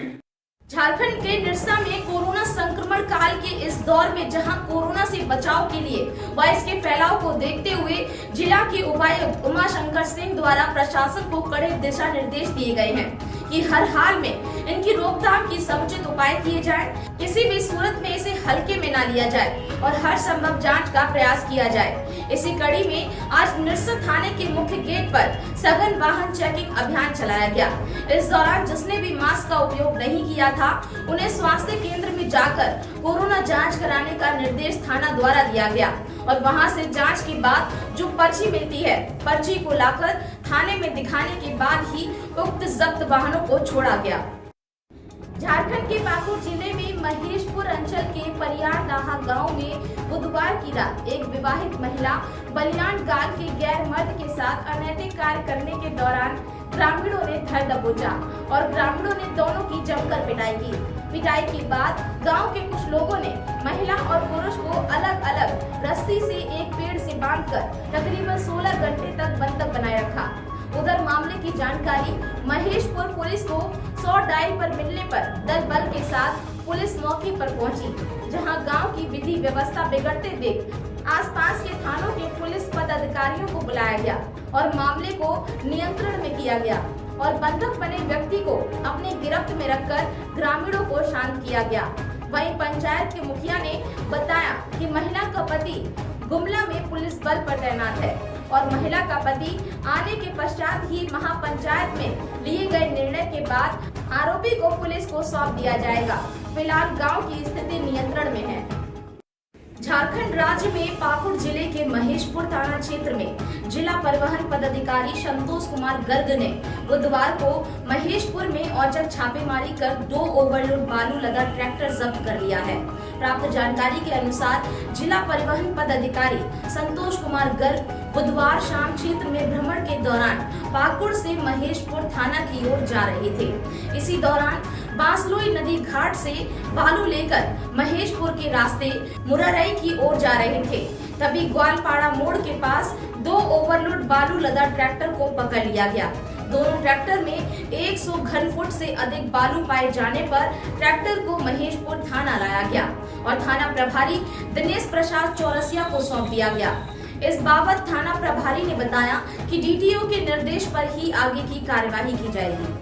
झारखंड के निरसा में कोरोना संक्रमण काल के इस दौर में जहां कोरोना से बचाव के लिए व इसके फैलाव को देखते हुए जिला के उपायुक्त उमाशंकर सिंह द्वारा प्रशासन को कड़े दिशा निर्देश दिए गए हैं कि हर हाल में इनकी रोकथाम की समुचित उपाय किए जाए, किसी भी सूरत में इसे हल्के में न लिया जाए और हर संभव जांच का प्रयास किया जाए। इसी कड़ी में आज निरसा थाने के मुख्य गेट पर सघन वाहन चेकिंग अभियान चलाया गया। इस दौरान जिसने भी मास्क का उपयोग नहीं किया था उन्हें स्वास्थ्य केंद्र में जाकर कोरोना जांच कराने का निर्देश थाना द्वारा दिया गया और वहां से जांच के बाद जो पर्ची मिलती है, पर्ची को लाकर थाने में दिखाने के बाद ही उक्त जब्त वाहनों को छोड़ा गया। झारखंड के पाकुड़ जिले में महेशपुर अंचल के परियारदाहा गांव में बुधवार की रात एक विवाहित महिला बलियान गाल के गैर मर्द के साथ अनैतिक कार्य करने के दौरान ग्रामीणों ने धर दबोचा और ग्रामीणों ने दोनों की जमकर पिटाई की। पिटाई के बाद गांव के कुछ लोगों ने महिला और पुरुष को अलग अलग रस्सी से एक पेड़ से बांधकर तकरीबन 16 घंटे तक बंधक बनाए रखा। उधर मामले की जानकारी महेशपुर पुलिस को 100 डायल पर मिलने पर दल बल के साथ पुलिस मौके पर पहुंची, जहां गांव की विधि व्यवस्था बिगड़ते देख आसपास के थानों के पुलिस पदाधिकारियों को बुलाया गया और मामले को नियंत्रण में किया गया और बंधक बने व्यक्ति को अपने गिरफ्त में रखकर ग्रामीणों को शांत किया गया। वहीं पंचायत के मुखिया ने बताया कि महिला का पति गुमला में पुलिस बल पर तैनात है और महिला का पति आने के पश्चात ही महापंचायत में लिए गए निर्णय के बाद आरोपी को पुलिस को सौंप दिया जाएगा। फिलहाल गांव की स्थिति नियंत्रण में है। झारखंड राज्य में पाकुड़ जिले के महेशपुर थाना क्षेत्र में जिला परिवहन पदाधिकारी संतोष कुमार गर्ग ने बुधवार को महेशपुर में औचक छापेमारी कर 2 ओवरलोड बालू लदा ट्रैक्टर जब्त कर लिया है। प्राप्त जानकारी के अनुसार जिला परिवहन पदाधिकारी संतोष कुमार गर्ग बुधवार शाम क्षेत्र में भ्रमण के दौरान पाकुड़ से महेशपुर थाना की ओर जा रहे थे। इसी दौरान बांसलोई नदी घाट से बालू लेकर महेशपुर के रास्ते मुरारई की ओर जा रहे थे, तभी ग्वालपाड़ा मोड़ के पास 2 ओवरलोड बालू लदा ट्रैक्टर को पकड़ लिया गया। दोनों ट्रैक्टर में 100 घन फुट से अधिक बालू पाए जाने पर ट्रैक्टर को महेशपुर थाना लाया गया और थाना प्रभारी दिनेश प्रसाद चौरसिया को सौंप दिया गया। इस बाबत थाना प्रभारी ने बताया कि डीटीओ के निर्देश पर ही आगे की कार्यवाही की जाएगी।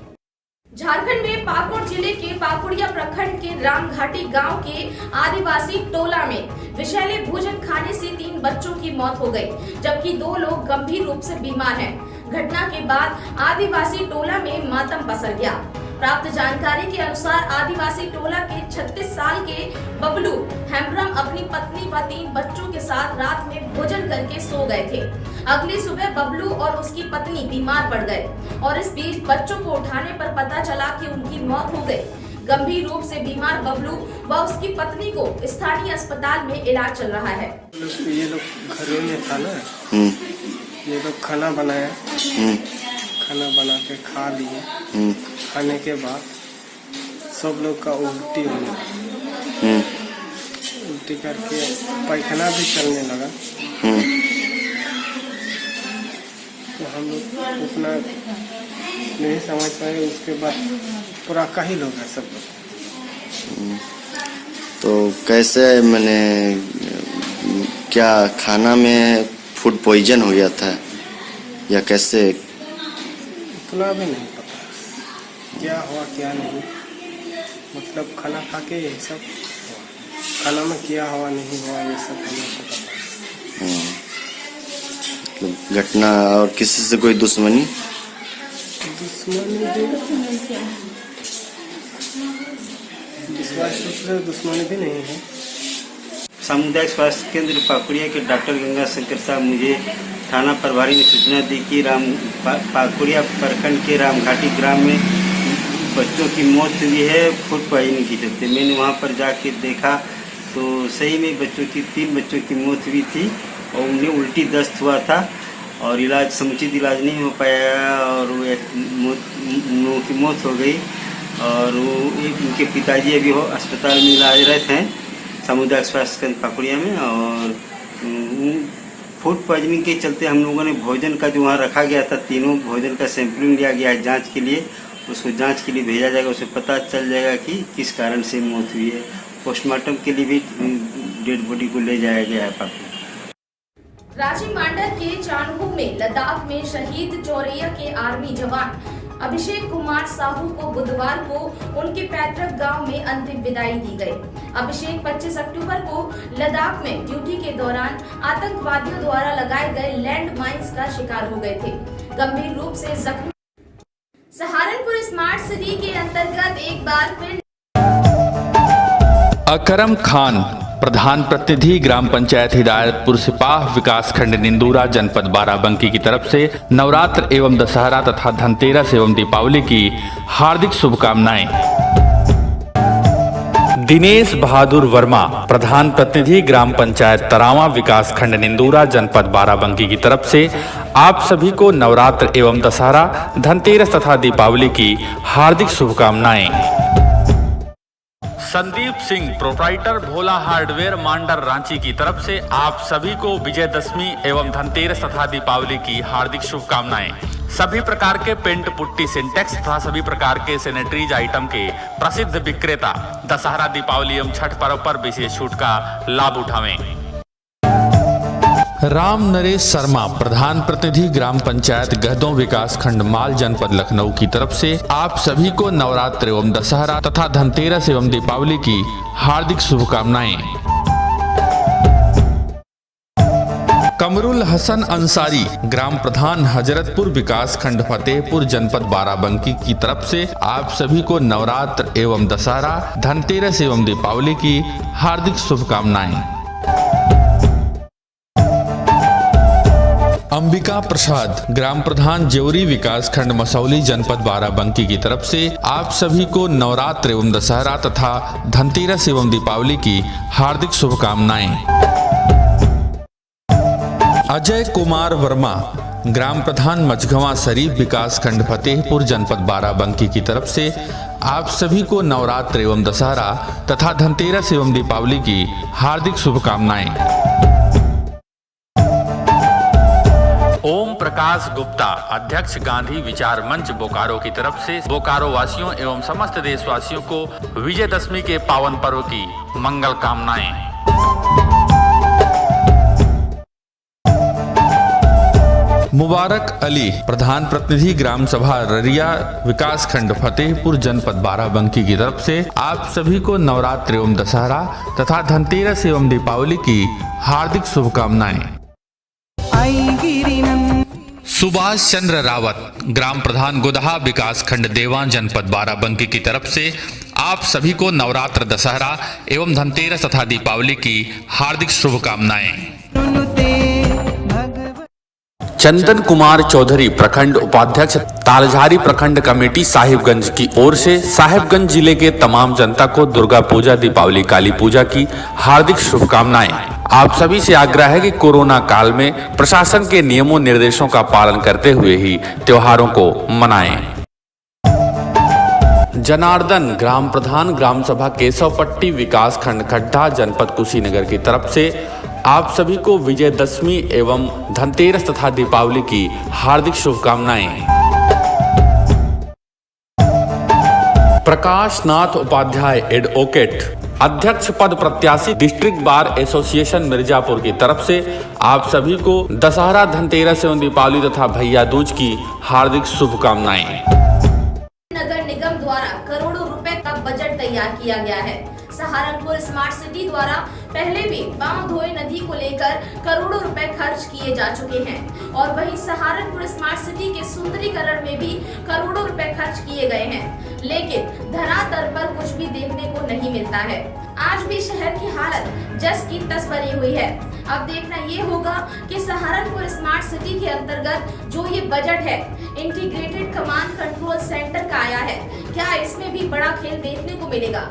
झारखंड में पाकुड़ जिले के पाकुड़िया प्रखंड के रामघाटी गांव के आदिवासी टोला में विषैले भोजन खाने से 3 बच्चों की मौत हो गई, जबकि 2 लोग गंभीर रूप से बीमार हैं। घटना के बाद आदिवासी टोला में मातम पसर गया। प्राप्त जानकारी के अनुसार आदिवासी टोला के 36 साल के बबलू हेम्ब्रम अपनी पत्नी व 3 बच्चों के साथ रात में भोजन करके सो गए थे। अगली सुबह बबलू और उसकी पत्नी बीमार पड़ गए और इस बीच बच्चों को उठाने पर पता चला कि उनकी मौत हो गई। गंभीर रूप से बीमार बबलू व उसकी पत्नी को स्थानीय अस्पताल में इलाज चल रहा है। ये लोग घर में था ना, ये लोग खाना बनाया, खाना बना के खा लिए। खाने के बाद सब लोग का उल्टी होने लगा, उल्टी करके पैखाना भी चलने लगा। तो हम लोग उतना नहीं समझ पाए, उसके बाद पूरा कहीं लोग है सब लोग। तो कैसे मैंने क्या खाना में फूड पॉइजन हो गया था या कैसे? उतना भी नहीं पता क्या हुआ क्या नहीं, मतलब खाना खा के ये सब खाना में क्या हुआ नहीं हुआ ये सब हमें पता। मतलब घटना और किसी से कोई दुश्मनी दुश्मनी भी नहीं है। सामुदायिक स्वास्थ्य केंद्र पाकुड़िया के डॉक्टर गंगा शंकर साहब मुझे थाना प्रभारी ने सूचना दी कि पाकुड़िया प्रखंड के रामघाटी ग्राम में बच्चों की मौत हुई है फूड पॉइजनिंग के चलते। मैंने वहां पर जाके देखा तो सही में बच्चों की 3 बच्चों की मौत हुई थी और उन्हें उल्टी दस्त हुआ था और इलाज समुचित इलाज नहीं हो पाया और लोगों की मौत हो गई। और उनके पिताजी अभी अस्पताल में इलाजरत हैं सामुदायिक स्वास्थ्य केंद्र पाकुड़िया में। और फूड पॉइजनिंग के चलते हम लोगों ने भोजन का जो वहाँ रखा गया था, तीनों भोजन का सैंपलिंग लिया गया है जांच के लिए उसको जांच के लिए भेजा जाएगा, उसे पता चल जाएगा कि किस कारण से मौत हुई है। पोस्टमार्टम के लिए भी डेड बॉडी को ले जाया गया है पाकू। रांची मांडर के चानहू में लद्दाख में शहीद चौरैया के आर्मी जवान अभिषेक कुमार साहू को बुधवार को उनके पैतृक गांव में अंतिम विदाई दी गई। अभिषेक 25 अक्टूबर को लद्दाख में ड्यूटी के दौरान आतंकवादियों द्वारा लगाए गए लैंड माइंस का शिकार हो गए थे। गंभीर रूप से जख्मी सहारनपुर स्मार्ट सिटी के अंतर्गत एक बार फिर अकरम खान, प्रधान प्रतिनिधि ग्राम पंचायत हिदायतपुर सिपाह विकासखंड निंदूरा जनपद बाराबंकी की तरफ से नवरात्र एवं दशहरा तथा धनतेरस एवं दीपावली की हार्दिक शुभकामनाएं। दिनेश बहादुर वर्मा, प्रधान प्रतिनिधि ग्राम पंचायत तरावा विकासखंड निंदूरा जनपद बाराबंकी की तरफ से आप सभी को नवरात्र एवं दशहरा, धनतेरस तथा दीपावली की हार्दिक शुभकामनाएं। संदीप सिंह, प्रोप्राइटर भोला हार्डवेयर मांडर रांची की तरफ से आप सभी को विजयदशमी एवं धनतेरस तथा दीपावली की हार्दिक शुभकामनाएं। सभी प्रकार के पेंट पुट्टी सिंटेक्स तथा सभी प्रकार के सैनिटरीज आइटम के प्रसिद्ध विक्रेता दशहरा, दीपावली एवं छठ पर्व पर विशेष छूट का लाभ उठावें। राम नरेश शर्मा, प्रधान प्रतिनिधि ग्राम पंचायत गहदों विकास खंड माल जनपद लखनऊ की तरफ से आप सभी को नवरात्र एवं दशहरा तथा धनतेरस एवं दीपावली की हार्दिक शुभकामनाएं। कमरुल हसन अंसारी, ग्राम प्रधान हजरतपुर विकास खंड फतेहपुर जनपद बाराबंकी की तरफ से आप सभी को नवरात्र एवं दशहरा, धनतेरस एवं दीपावली की हार्दिक शुभकामनाएं। अंबिका प्रसाद, ग्राम प्रधान जेवरी विकास खंड मसौली जनपद बाराबंकी की तरफ से आप सभी को नवरात्र एवं दशहरा तथा धनतेरस एवं दीपावली की हार्दिक शुभकामनाएं। अजय कुमार वर्मा, ग्राम प्रधान मझगवां शरीफ विकास खंड फतेहपुर जनपद बाराबंकी की तरफ से आप सभी को नवरात्र एवं दशहरा तथा धनतेरस एवं दीपावली की हार्दिक शुभकामनाएं। ओम प्रकाश गुप्ता, अध्यक्ष गांधी विचार मंच बोकारो की तरफ से बोकारो वासियों एवं समस्त देशवासियों को विजयदशमी के पावन पर्व की मंगल कामनाएं। मुबारक अली, प्रधान प्रतिनिधि ग्राम सभा ररिया विकास खंड फतेहपुर जनपद बाराबंकी की तरफ से आप सभी को नवरात्र एवं दशहरा तथा धनतेरस एवं दीपावली की हार्दिक शुभकामनाएं। सुभाष चंद्र रावत, ग्राम प्रधान गोदहा विकास खंड देवान जनपद बाराबंकी की तरफ से आप सभी को नवरात्र, दशहरा एवं धनतेरस तथा दीपावली की हार्दिक शुभकामनाएं। चंदन कुमार चौधरी, प्रखंड उपाध्यक्ष तालझारी प्रखंड कमेटी साहिबगंज की ओर से साहिबगंज जिले के तमाम जनता को दुर्गा पूजा, दीपावली, काली पूजा की हार्दिक शुभकामनाएं। आप सभी से आग्रह है कि कोरोना काल में प्रशासन के नियमों निर्देशों का पालन करते हुए ही त्योहारों को मनाएं। जनार्दन, ग्राम प्रधान ग्राम सभा केशवपट्टी विकास खंड खड्डा जनपद कुशीनगर की तरफ से आप सभी को विजयदशमी एवं धनतेरस तथा दीपावली की हार्दिक शुभकामनाएं। प्रकाश नाथ उपाध्याय, एडवोकेट, अध्यक्ष पद प्रत्याशी डिस्ट्रिक्ट बार एसोसिएशन मिर्जापुर की तरफ से आप सभी को दशहरा, धनतेरस एवं दीपावली तथा भैया दूज की हार्दिक शुभकामनाएं। नगर निगम द्वारा करोड़ों रुपए का बजट तैयार किया गया है। सहारनपुर स्मार्ट सिटी द्वारा पहले भी पांव धोए नदी को लेकर करोड़ों रुपए खर्च किए जा चुके हैं और वहीं सहारनपुर स्मार्ट सिटी के सुंदरीकरण में भी करोड़ों रुपए खर्च किए गए हैं, लेकिन धरातल पर कुछ भी देखने को नहीं मिलता है। आज भी शहर की हालत जस की तस बनी हुई है। अब देखना ये होगा कि सहारनपुर स्मार्ट सिटी के अंतर्गत जो ये बजट है इंटीग्रेटेड कमांड कंट्रोल सेंटर का आया है, क्या इसमें भी बड़ा खेल देखने को मिलेगा।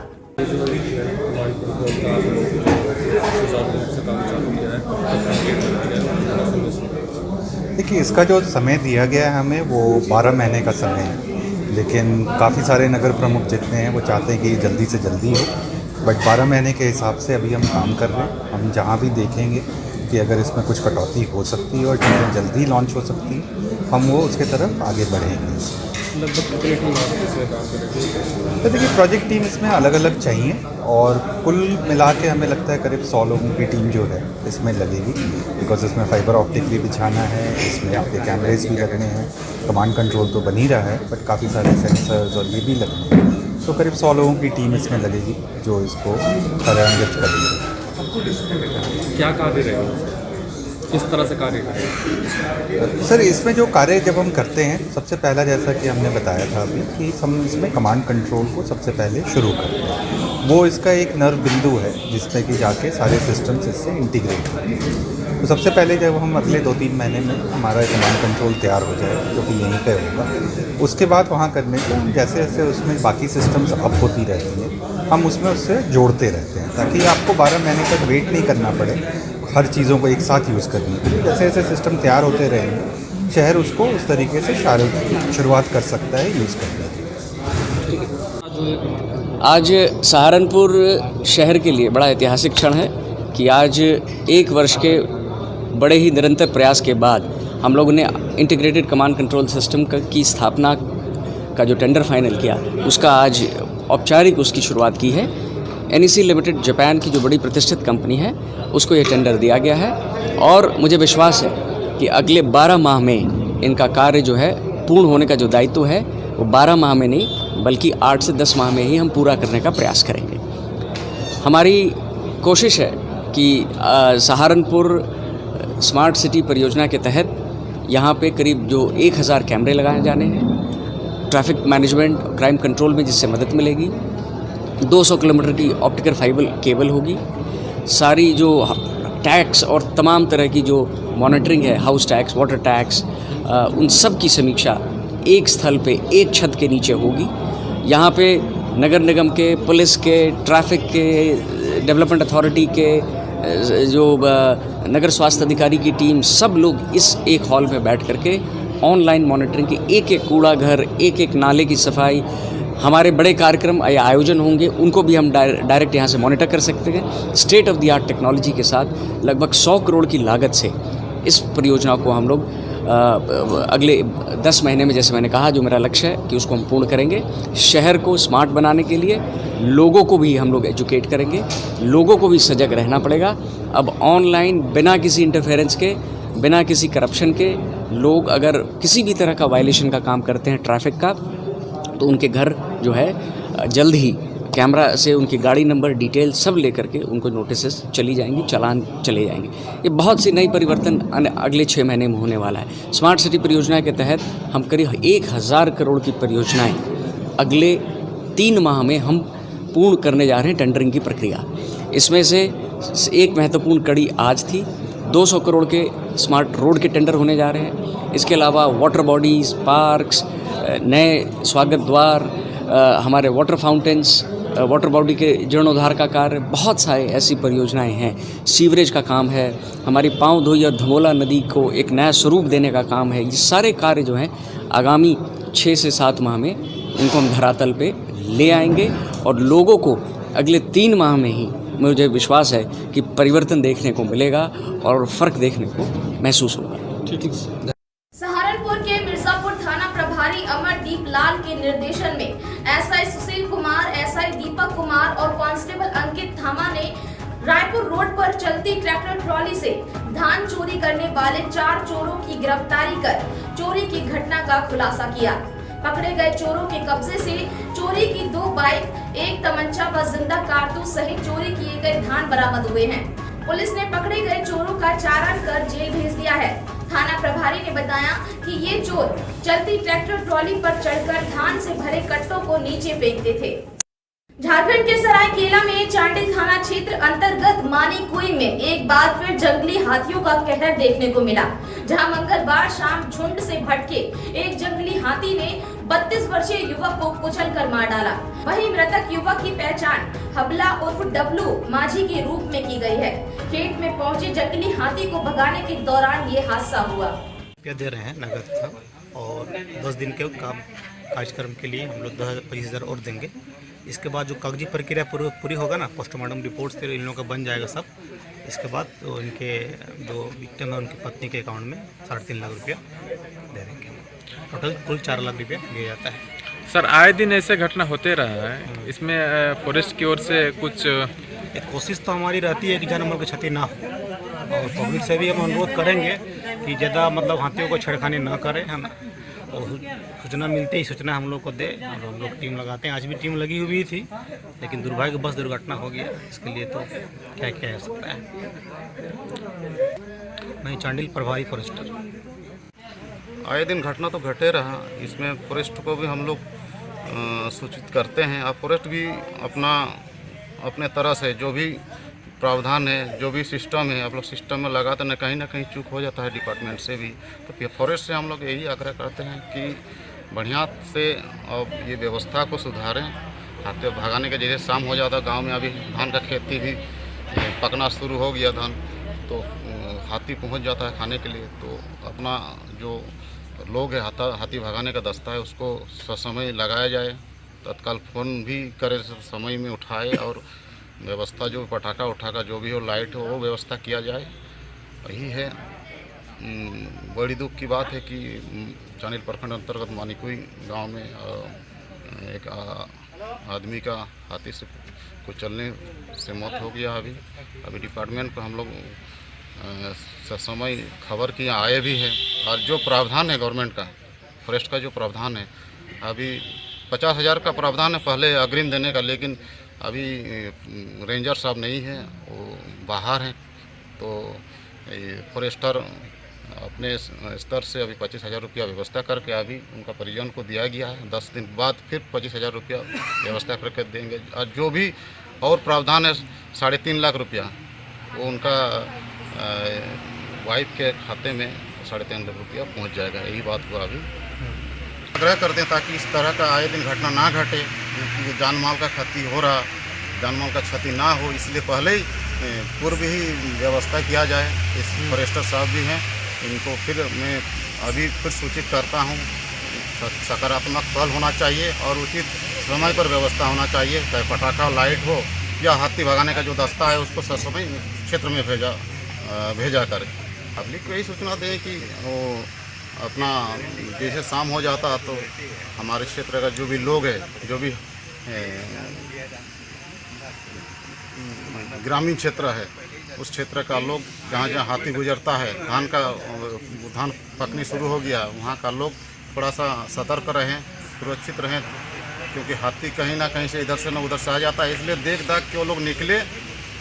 देखिए, इसका जो समय दिया गया है हमें वो 12 महीने का समय है, लेकिन काफ़ी सारे नगर प्रमुख जितने हैं वो चाहते हैं कि जल्दी से जल्दी हो, बट 12 महीने के हिसाब से अभी हम काम कर रहे हैं। हम जहाँ भी देखेंगे कि अगर इसमें कुछ कटौती हो सकती है और चीज़ें जल्दी लॉन्च हो सकती है हम वो उसके तरफ आगे बढ़ेंगे। लगभग कितनी टीम आपके इसमें काम करेगी? तो देखिए प्रोजेक्ट टीम इसमें अलग अलग चाहिए और कुल मिला के हमें लगता है करीब 100 लोगों की टीम जो है इसमें लगेगी, बिकॉज इसमें फाइबर ऑप्टिक भी बिछाना है, इसमें आपके कैमरेज भी लगने हैं, कमांड कंट्रोल तो बन ही रहा है बट काफ़ी सारे सेंसर्स और ये भी लगने हैं। तो करीब 100 लोगों की टीम इसमें लगेगी जो इसको कार्यान्वित करेगी। क्या कार्य रहेगा, किस तरह से कार्य करेगा? सर इसमें जो कार्य जब हम करते हैं सबसे पहला जैसा कि हमने बताया था अभी कि हम इसमें कमांड कंट्रोल को सबसे पहले शुरू करते हैं। वो इसका एक नर्व बिंदु है जिसमें कि जाके सारे सिस्टम्स इससे इंटीग्रेट होते हैं। तो सबसे पहले जब हम अगले 2-3 महीने में हमारा कमांड कंट्रोल तैयार हो जाए जो कि यहीं पे होगा, उसके बाद वहाँ करने से हम जैसे जैसे उसमें बाकी सिस्टम्स अप होती रहती हैं हम उसमें उससे जोड़ते रहते हैं ताकि आपको 12 महीने तक वेट नहीं करना पड़े हर चीज़ों को एक साथ यूज़ करने के लिए। जैसे जैसे सिस्टम तैयार होते रहेंगे शहर उसको उस तरीके से शुरुआत कर सकता है यूज़ करने की। आज सहारनपुर शहर के लिए बड़ा ऐतिहासिक क्षण है कि आज 1 वर्ष के बड़े ही निरंतर प्रयास के बाद हम लोगों ने इंटीग्रेटेड कमांड कंट्रोल सिस्टम की स्थापना का जो टेंडर फाइनल किया उसका आज औपचारिक उसकी शुरुआत की है। NEC लिमिटेड जापान की जो बड़ी प्रतिष्ठित कंपनी है उसको ये टेंडर दिया गया है और मुझे विश्वास है कि अगले 12 माह में इनका कार्य जो है पूर्ण होने का जो दायित्व है वो 12 माह में नहीं बल्कि 8 से 10 माह में ही हम पूरा करने का प्रयास करेंगे। हमारी कोशिश है कि सहारनपुर स्मार्ट सिटी परियोजना के तहत यहाँ पे करीब जो 1000 कैमरे लगाए जाने हैं, ट्रैफिक मैनेजमेंट क्राइम कंट्रोल में जिससे मदद मिलेगी, 200 किलोमीटर की ऑप्टिकल फाइबर केबल होगी, सारी जो टैक्स और तमाम तरह की जो मॉनिटरिंग है, हाउस टैक्स, वाटर टैक्स, उन सब की समीक्षा एक स्थल पे एक छत के नीचे होगी। यहाँ पे नगर निगम के, पुलिस के, ट्रैफिक के, डेवलपमेंट अथॉरिटी के, जो नगर स्वास्थ्य अधिकारी की टीम, सब लोग इस एक हॉल में बैठ करके ऑनलाइन मॉनिटरिंग की एक कूड़ा घर, एक नाले की सफाई, हमारे बड़े कार्यक्रम या आयोजन होंगे उनको भी हम डायरेक्ट यहाँ से मॉनिटर कर सकते हैं। State of the art technology के साथ लगभग 100 करोड़ की लागत से इस परियोजना को हम लोग अगले 10 महीने में, जैसे मैंने कहा, जो मेरा लक्ष्य है कि उसको हम पूर्ण करेंगे। शहर को स्मार्ट बनाने के लिए लोगों को भी हम लोग एजुकेट करेंगे, लोगों को भी सजग रहना पड़ेगा। अब ऑनलाइन बिना किसी इंटरफेरेंस के, बिना किसी करप्शन के, लोग अगर किसी भी तरह का वायलेशन का काम करते हैं ट्रैफिक का, तो उनके घर जो है जल्द ही कैमरा से उनकी गाड़ी नंबर डिटेल सब लेकर के उनको नोटिसेस चली जाएंगी, चालान चले जाएंगे। ये बहुत सी नई परिवर्तन अगले 6 महीने में होने वाला है। स्मार्ट सिटी परियोजना के तहत हम करीब 1000 करोड़ की परियोजनाएं अगले 3 माह में हम पूर्ण करने जा रहे हैं टेंडरिंग की प्रक्रिया। इसमें से एक महत्वपूर्ण कड़ी आज थी, 200 करोड़ के स्मार्ट रोड के टेंडर होने जा रहे हैं। इसके अलावा वाटर बॉडीज़, पार्क्स, नए स्वागत द्वार, हमारे वाटर फाउंटेन्स, वाटर बॉडी के जीर्णोद्धार का कार्य, बहुत सारे ऐसी परियोजनाएं हैं। सीवरेज का काम है, हमारी पाँव धोई और धमोला नदी को एक नया स्वरूप देने का काम है। ये सारे कार्य जो हैं आगामी 6 से 7 माह में इनको हम धरातल पे ले आएंगे और लोगों को अगले 3 माह में ही मुझे विश्वास है कि परिवर्तन देखने को मिलेगा और फ़र्क देखने को महसूस होगा। सहारनपुर के मिर्जापुर थाना प्रभारी अमरदीप लाल के निर्देशन में एसआई सुशील कुमार, एसआई दीपक कुमार और कांस्टेबल अंकित थामा ने रायपुर रोड पर चलती ट्रैक्टर ट्रॉली से धान चोरी करने वाले 4 चोरों की गिरफ्तारी कर चोरी की घटना का खुलासा किया। पकड़े गए चोरों के कब्जे से चोरी की 2 बाइक, 1 तमंचा व जिंदा कारतूस सहित चोरी किए गए धान बरामद हुए हैं। पुलिस ने पकड़े गए चोरों का चालान कर जेल भेज दिया है। थाना प्रभारी ने बताया कि ये चोर चलती ट्रैक्टर ट्रॉली पर चढ़कर धान से भरे कट्टों को नीचे फेंकते थे। झारखंड के सरायकेला में चांडिल थाना क्षेत्र अंतर्गत मानीकुई में एक बार फिर जंगली हाथियों का कहर देखने को मिला, जहां मंगलवार शाम झुंड से भटके एक जंगली हाथी ने 32 वर्षीय युवक को कुचलकर मार डाला। वहीं मृतक युवक की पहचान हबला उर्फ डब्लू माझी के रूप में की गई है। खेत में पहुंचे जंगली हाथी को भगाने के दौरान ये हादसा हुआ। दे रहे हैं नगद था और 10 दिन के कार्यक्रम के लिए हम लोग 25,000 और देंगे। इसके बाद जो कागजी प्रक्रिया पूरी होगा ना, पोस्टमार्टम रिपोर्ट से इन लोगों का बन जाएगा सब। इसके बाद तो इनके जो विक्टिम है उनकी पत्नी के अकाउंट में 3.5 लाख रुपया दे देंगे। टोटल कुल 4 लाख रुपये दिया जाता है। सर आए दिन ऐसे घटना होते रहा है, इसमें फॉरेस्ट की ओर से कुछ कोशिश तो हमारी रहती है कि जानवर की क्षति ना हो, और पब्लिक से भी हम अनुरोध करेंगे कि ज़्यादा मतलब हाथियों को छेड़खानी ना करें। हम और सूचना मिलते ही सूचना हम लोग को दे, और हम लोग टीम लगाते हैं। आज भी टीम लगी हुई थी, लेकिन दुर्भाग्यवश दुर्घटना हो गया। इसके लिए तो क्या किया जा सकता है। मैं चांडिल प्रभारी फॉरेस्टर। आए दिन घटना तो घटे रहा, इसमें फॉरेस्ट को भी हम लोग सूचित करते हैं। और फॉरेस्ट भी अपने तरह से जो भी प्रावधान है, जो भी सिस्टम है, आप लोग सिस्टम में लगाते हैं। कहीं ना कहीं चूक हो जाता है डिपार्टमेंट से भी। तो फॉरेस्ट से हम लोग यही आग्रह करते हैं कि बढ़िया से अब ये व्यवस्था को सुधारें। हाथी भगाने के जैसे शाम हो जाता, गांव में अभी धान का खेती भी पकना शुरू हो गया धान, तो हाथी पहुंच जाता है खाने के लिए। तो अपना जो लोग है हाथी भगाने का दस्ता है, उसको ससमय लगाया जाए। तत्काल फ़ोन भी करे, समय में उठाए, और व्यवस्था जो पटाखा उठाखा जो भी हो, लाइट हो, वो व्यवस्था किया जाए। यही है। बड़ी दुख की बात है कि चांडिल प्रखंड अंतर्गत मानिकुई गांव में एक आदमी का हाथी से कुचलने से मौत हो गया। अभी डिपार्टमेंट को हम लोग समय खबर किए आए भी हैं। और जो प्रावधान है गवर्नमेंट का, फॉरेस्ट का जो प्रावधान है, अभी 50,000 का प्रावधान है पहले अग्रिम देने का, लेकिन अभी रेंजर साहब नहीं हैं, वो बाहर हैं। तो फॉरेस्टर अपने स्तर से अभी 25,000 रुपया व्यवस्था करके अभी उनका परिजन को दिया गया है। 10 दिन बाद फिर 25,000 रुपया व्यवस्था करके देंगे। और जो भी और प्रावधान है 3.5 लाख रुपया, वो उनका वाइफ के खाते में 3.5 लाख रुपया पहुँच जाएगा। यही बात हुआ। अभी आग्रह करते हैं ताकि इस तरह का आए दिन घटना ना घटे, क्योंकि जान माल का क्षति हो रहा, जान माल का क्षति ना हो, इसलिए पहले ही पूर्व ही व्यवस्था किया जाए। इस फॉरेस्टर साहब भी हैं, इनको फिर मैं अभी फिर सूचित करता हूँ। सकारात्मक पहल होना चाहिए और उचित समय पर व्यवस्था होना चाहिए, चाहे पटाखा लाइट हो या हाथी भगाने का जो दस्ता है उसको ससमय क्षेत्र में भेजा कर पब्लिक को यही सूचना दें कि वो अपना जैसे शाम हो जाता तो हमारे क्षेत्र का जो भी लोग है, जो भी ग्रामीण क्षेत्र है, उस क्षेत्र का लोग जहाँ जहाँ हाथी गुजरता है, धान पकनी शुरू हो गया, वहाँ का लोग थोड़ा सा सतर्क रहें, सुरक्षित रहें, क्योंकि हाथी कहीं ना कहीं से इधर से न उधर से आ जाता है। इसलिए देख दाख के वो लोग निकले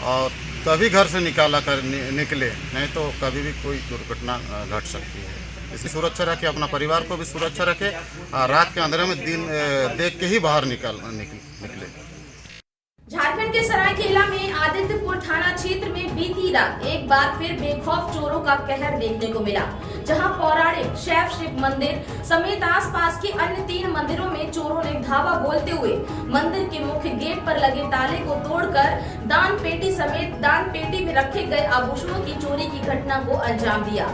और तभी घर से निकले, नहीं तो कभी भी कोई दुर्घटना घट सकती है। इसकी सुरक्षा रखें, अपना परिवार को भी सुरक्षा रखें, और रात के अंधेरे में दिन देख के ही बाहर निकले। झारखंड के सरायकेला में आदित्यपुर थाना क्षेत्र में बीती रात एक बार फिर बेखौफ चोरों का कहर देखने को मिला, जहां पौराणिक शैव शिव मंदिर समेत आसपास के अन्य 3 मंदिरों में चोरों ने धावा बोलते हुए मंदिर के मुख्य गेट पर लगे ताले को तोड़कर दान पेटी समेत दान पेटी में रखे गए आभूषणों की चोरी की घटना को अंजाम दिया।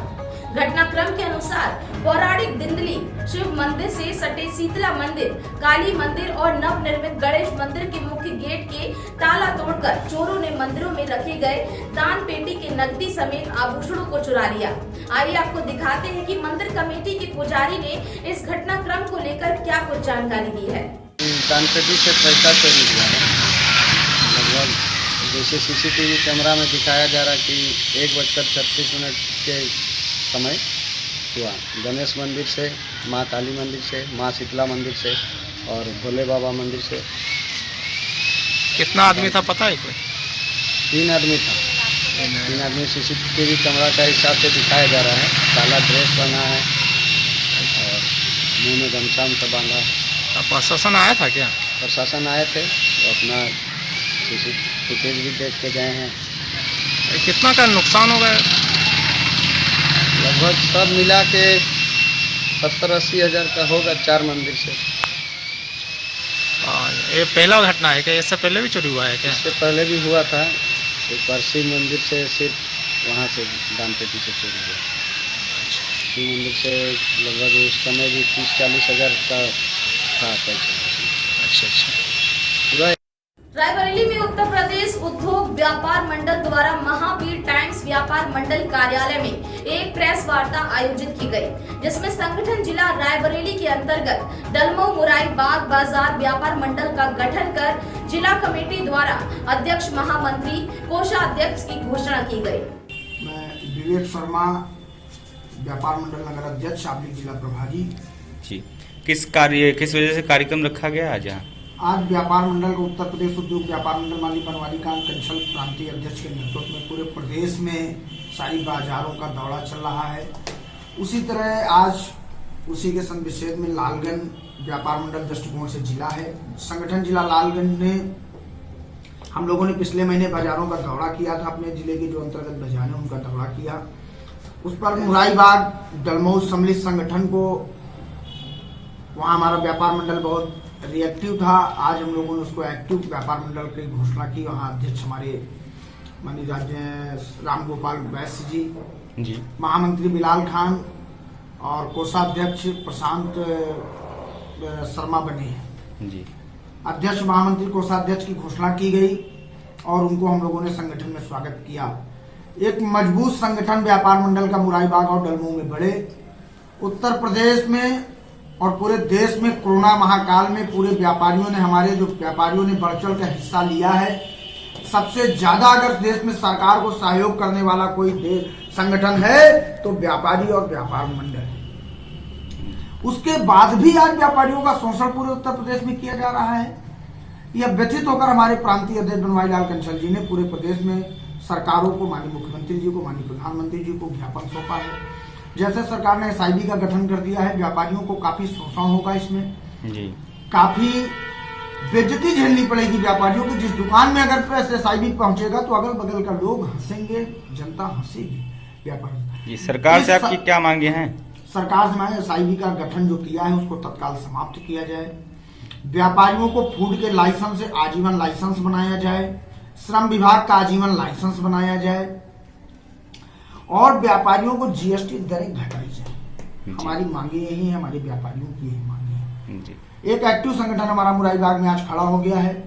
घटनाक्रम के अनुसार पौराणिक दिंदली शिव मंदिर से सटे शीतला मंदिर, काली मंदिर और नवनिर्मित गणेश मंदिर के मुख्य गेट के ताला तोड़कर चोरों ने मंदिरों में रखे गए दान पेटी के नकदी समेत आभूषणों को चुरा लिया। आइए आपको दिखाते हैं कि मंदिर कमेटी के पुजारी ने इस घटनाक्रम को लेकर क्या कुछ जानकारी दी है। दान पेटी से पैसा चोरी हुआ है। लगभग जैसे CCTV कैमरा में दिखाया जा रहा कि 1:36 के समय हुआ। गणेश मंदिर से, माँ काली मंदिर से, माँ शीतला मंदिर से और भोले बाबा मंदिर से। कितना आदमी था पता है कोई? 3 आदमी था। 3 आदमी CCTV कैमरा का हिसाब से दिखाया जा रहा है। काला ड्रेस पहना है और मुंह में गमछा में बांधा है। प्रशासन आया था क्या? प्रशासन आए थे, वो अपना फुटेज भी देख के गए हैं। कितना का नुकसान हो गया? लगभग सब मिला के 70-80 हज़ार का होगा 4 मंदिर से। ये पहला घटना है क्या? इससे पहले भी चोरी हुआ है क्या? इससे पहले भी हुआ था। एक बार शिव मंदिर से सिर्फ वहाँ से दान पेटी से चोरी हुआ। शिव मंदिर से लगभग उस समय भी 30-40 हज़ार का था पैसा। अच्छा। रायबरेली में उत्तर प्रदेश उद्योग व्यापार मंडल द्वारा महावीर टाइम्स व्यापार मंडल कार्यालय में एक प्रेस वार्ता आयोजित की गई, जिसमें संगठन जिला रायबरेली के अंतर्गत डलमऊ मुराई बाग बाजार व्यापार मंडल का गठन कर जिला कमेटी द्वारा अध्यक्ष, महामंत्री, कोषाध्यक्ष की घोषणा की गई। मैं विवेक शर्मा, व्यापार मंडल नगर अध्यक्ष, शाबली जिला प्रभारी जी। किस वजह से कार्यक्रम रखा गया आज यहाँ? आज व्यापार मंडल को उत्तर प्रदेश उद्योग व्यापार मंडल माली बनवारी का कंसल प्रांतीय अध्यक्ष के नेतृत्व में पूरे प्रदेश में सारी बाजारों का दौरा चल रहा है। उसी तरह आज उसी के संविषेध में लालगंज व्यापार मंडल दृष्टिकोण से जिला है। संगठन जिला लालगंज ने हम लोगों ने पिछले महीने बाजारों का दौरा किया था, अपने जिले के जो अंतर्गत बाजार हैं उनका दौरा किया। उस पर मुराई बाग डलमऊ सम्मिलित संगठन को वहाँ हमारा व्यापार मंडल बहुत रिएक्टिव था। आज हम लोगों ने उसको एक्टिव व्यापार मंडल की घोषणा की। वहाँ अध्यक्ष हमारे माननीय राज्य राम गोपाल वैश्य जी, महामंत्री बिलाल खान और कोषाध्यक्ष प्रशांत शर्मा बने हैं जी। अध्यक्ष, महामंत्री, कोषाध्यक्ष की घोषणा की गई और उनको हम लोगों ने संगठन में स्वागत किया। एक मजबूत संगठन व्यापार मंडल का मुराई बाग और डलमऊ में बढ़े। उत्तर प्रदेश में और पूरे देश में कोरोना महाकाल में पूरे व्यापारियों ने, हमारे जो व्यापारियों ने बढ़ चढ़ कर हिस्सा लिया है। सबसे ज्यादा अगर देश में सरकार को सहयोग करने वाला कोई संगठन है तो व्यापारी और व्यापार मंडल है। उसके बाद भी आज व्यापारियों का शोषण पूरे उत्तर प्रदेश में किया जा रहा है। यह व्यथित होकर हमारे प्रांतीय अध्यक्ष बनवारी लाल कंसल जी ने पूरे प्रदेश में सरकारों को, माननीय मुख्यमंत्री जी को, माननीय प्रधानमंत्री जी को ज्ञापन सौंपा है। जैसे सरकार ने SIB का गठन कर दिया है, व्यापारियों को काफी शोषण होगा इसमें जी। काफी बेइज्जती झेलनी पड़ेगी व्यापारियों को। जिस दुकान में अगर SIB पहुंचेगा तो अगल बगल का लोग हंसेंगे, जनता हंसेगी। व्यापारी सरकार से आपकी क्या मांगे हैं? सरकार से मांगे SIB का गठन जो किया है उसको तत्काल समाप्त किया जाए। व्यापारियों को फूड के लाइसेंस से आजीवन लाइसेंस बनाया जाए। श्रम विभाग का आजीवन लाइसेंस बनाया जाए और व्यापारियों को GST दरें घटाई जाए। हमारी मांगे यही है, हमारे व्यापारियों की यही मांगे है। एक एक्टिव संगठन हमारा मुराई बाग में आज खड़ा हो गया है।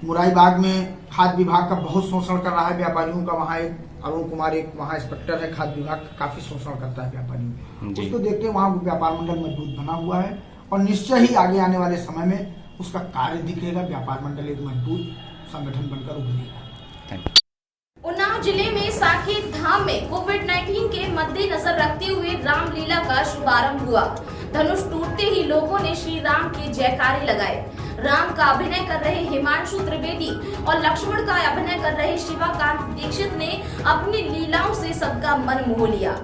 मुराई बाग में खाद्य विभाग का बहुत शोषण कर रहा है व्यापारियों का। वहाँ एक अरुण कुमार, एक वहाँ इंस्पेक्टर है खाद्य विभाग का, काफी शोषण करता है व्यापारियों। उसको देखते वहाँ व्यापार मंडल मजबूत बना हुआ है और निश्चय ही आगे आने वाले समय में उसका कार्य दिखेगा। व्यापार मंडल एक मजबूत संगठन बनकर उभरेगा। उन्नाव जिले में साकेत धाम में कोविड-19 के मद्देनजर रखते हुए रामलीला का शुभारंभ हुआ। धनुष टूटते ही लोगों ने श्री राम के जयकारे लगाए। राम का अभिनय कर रहे हिमांशु त्रिवेदी और लक्ष्मण का अभिनय कर रहे शिवाकांत दीक्षित ने अपनी लीलाओं से सबका मन मोह लिया।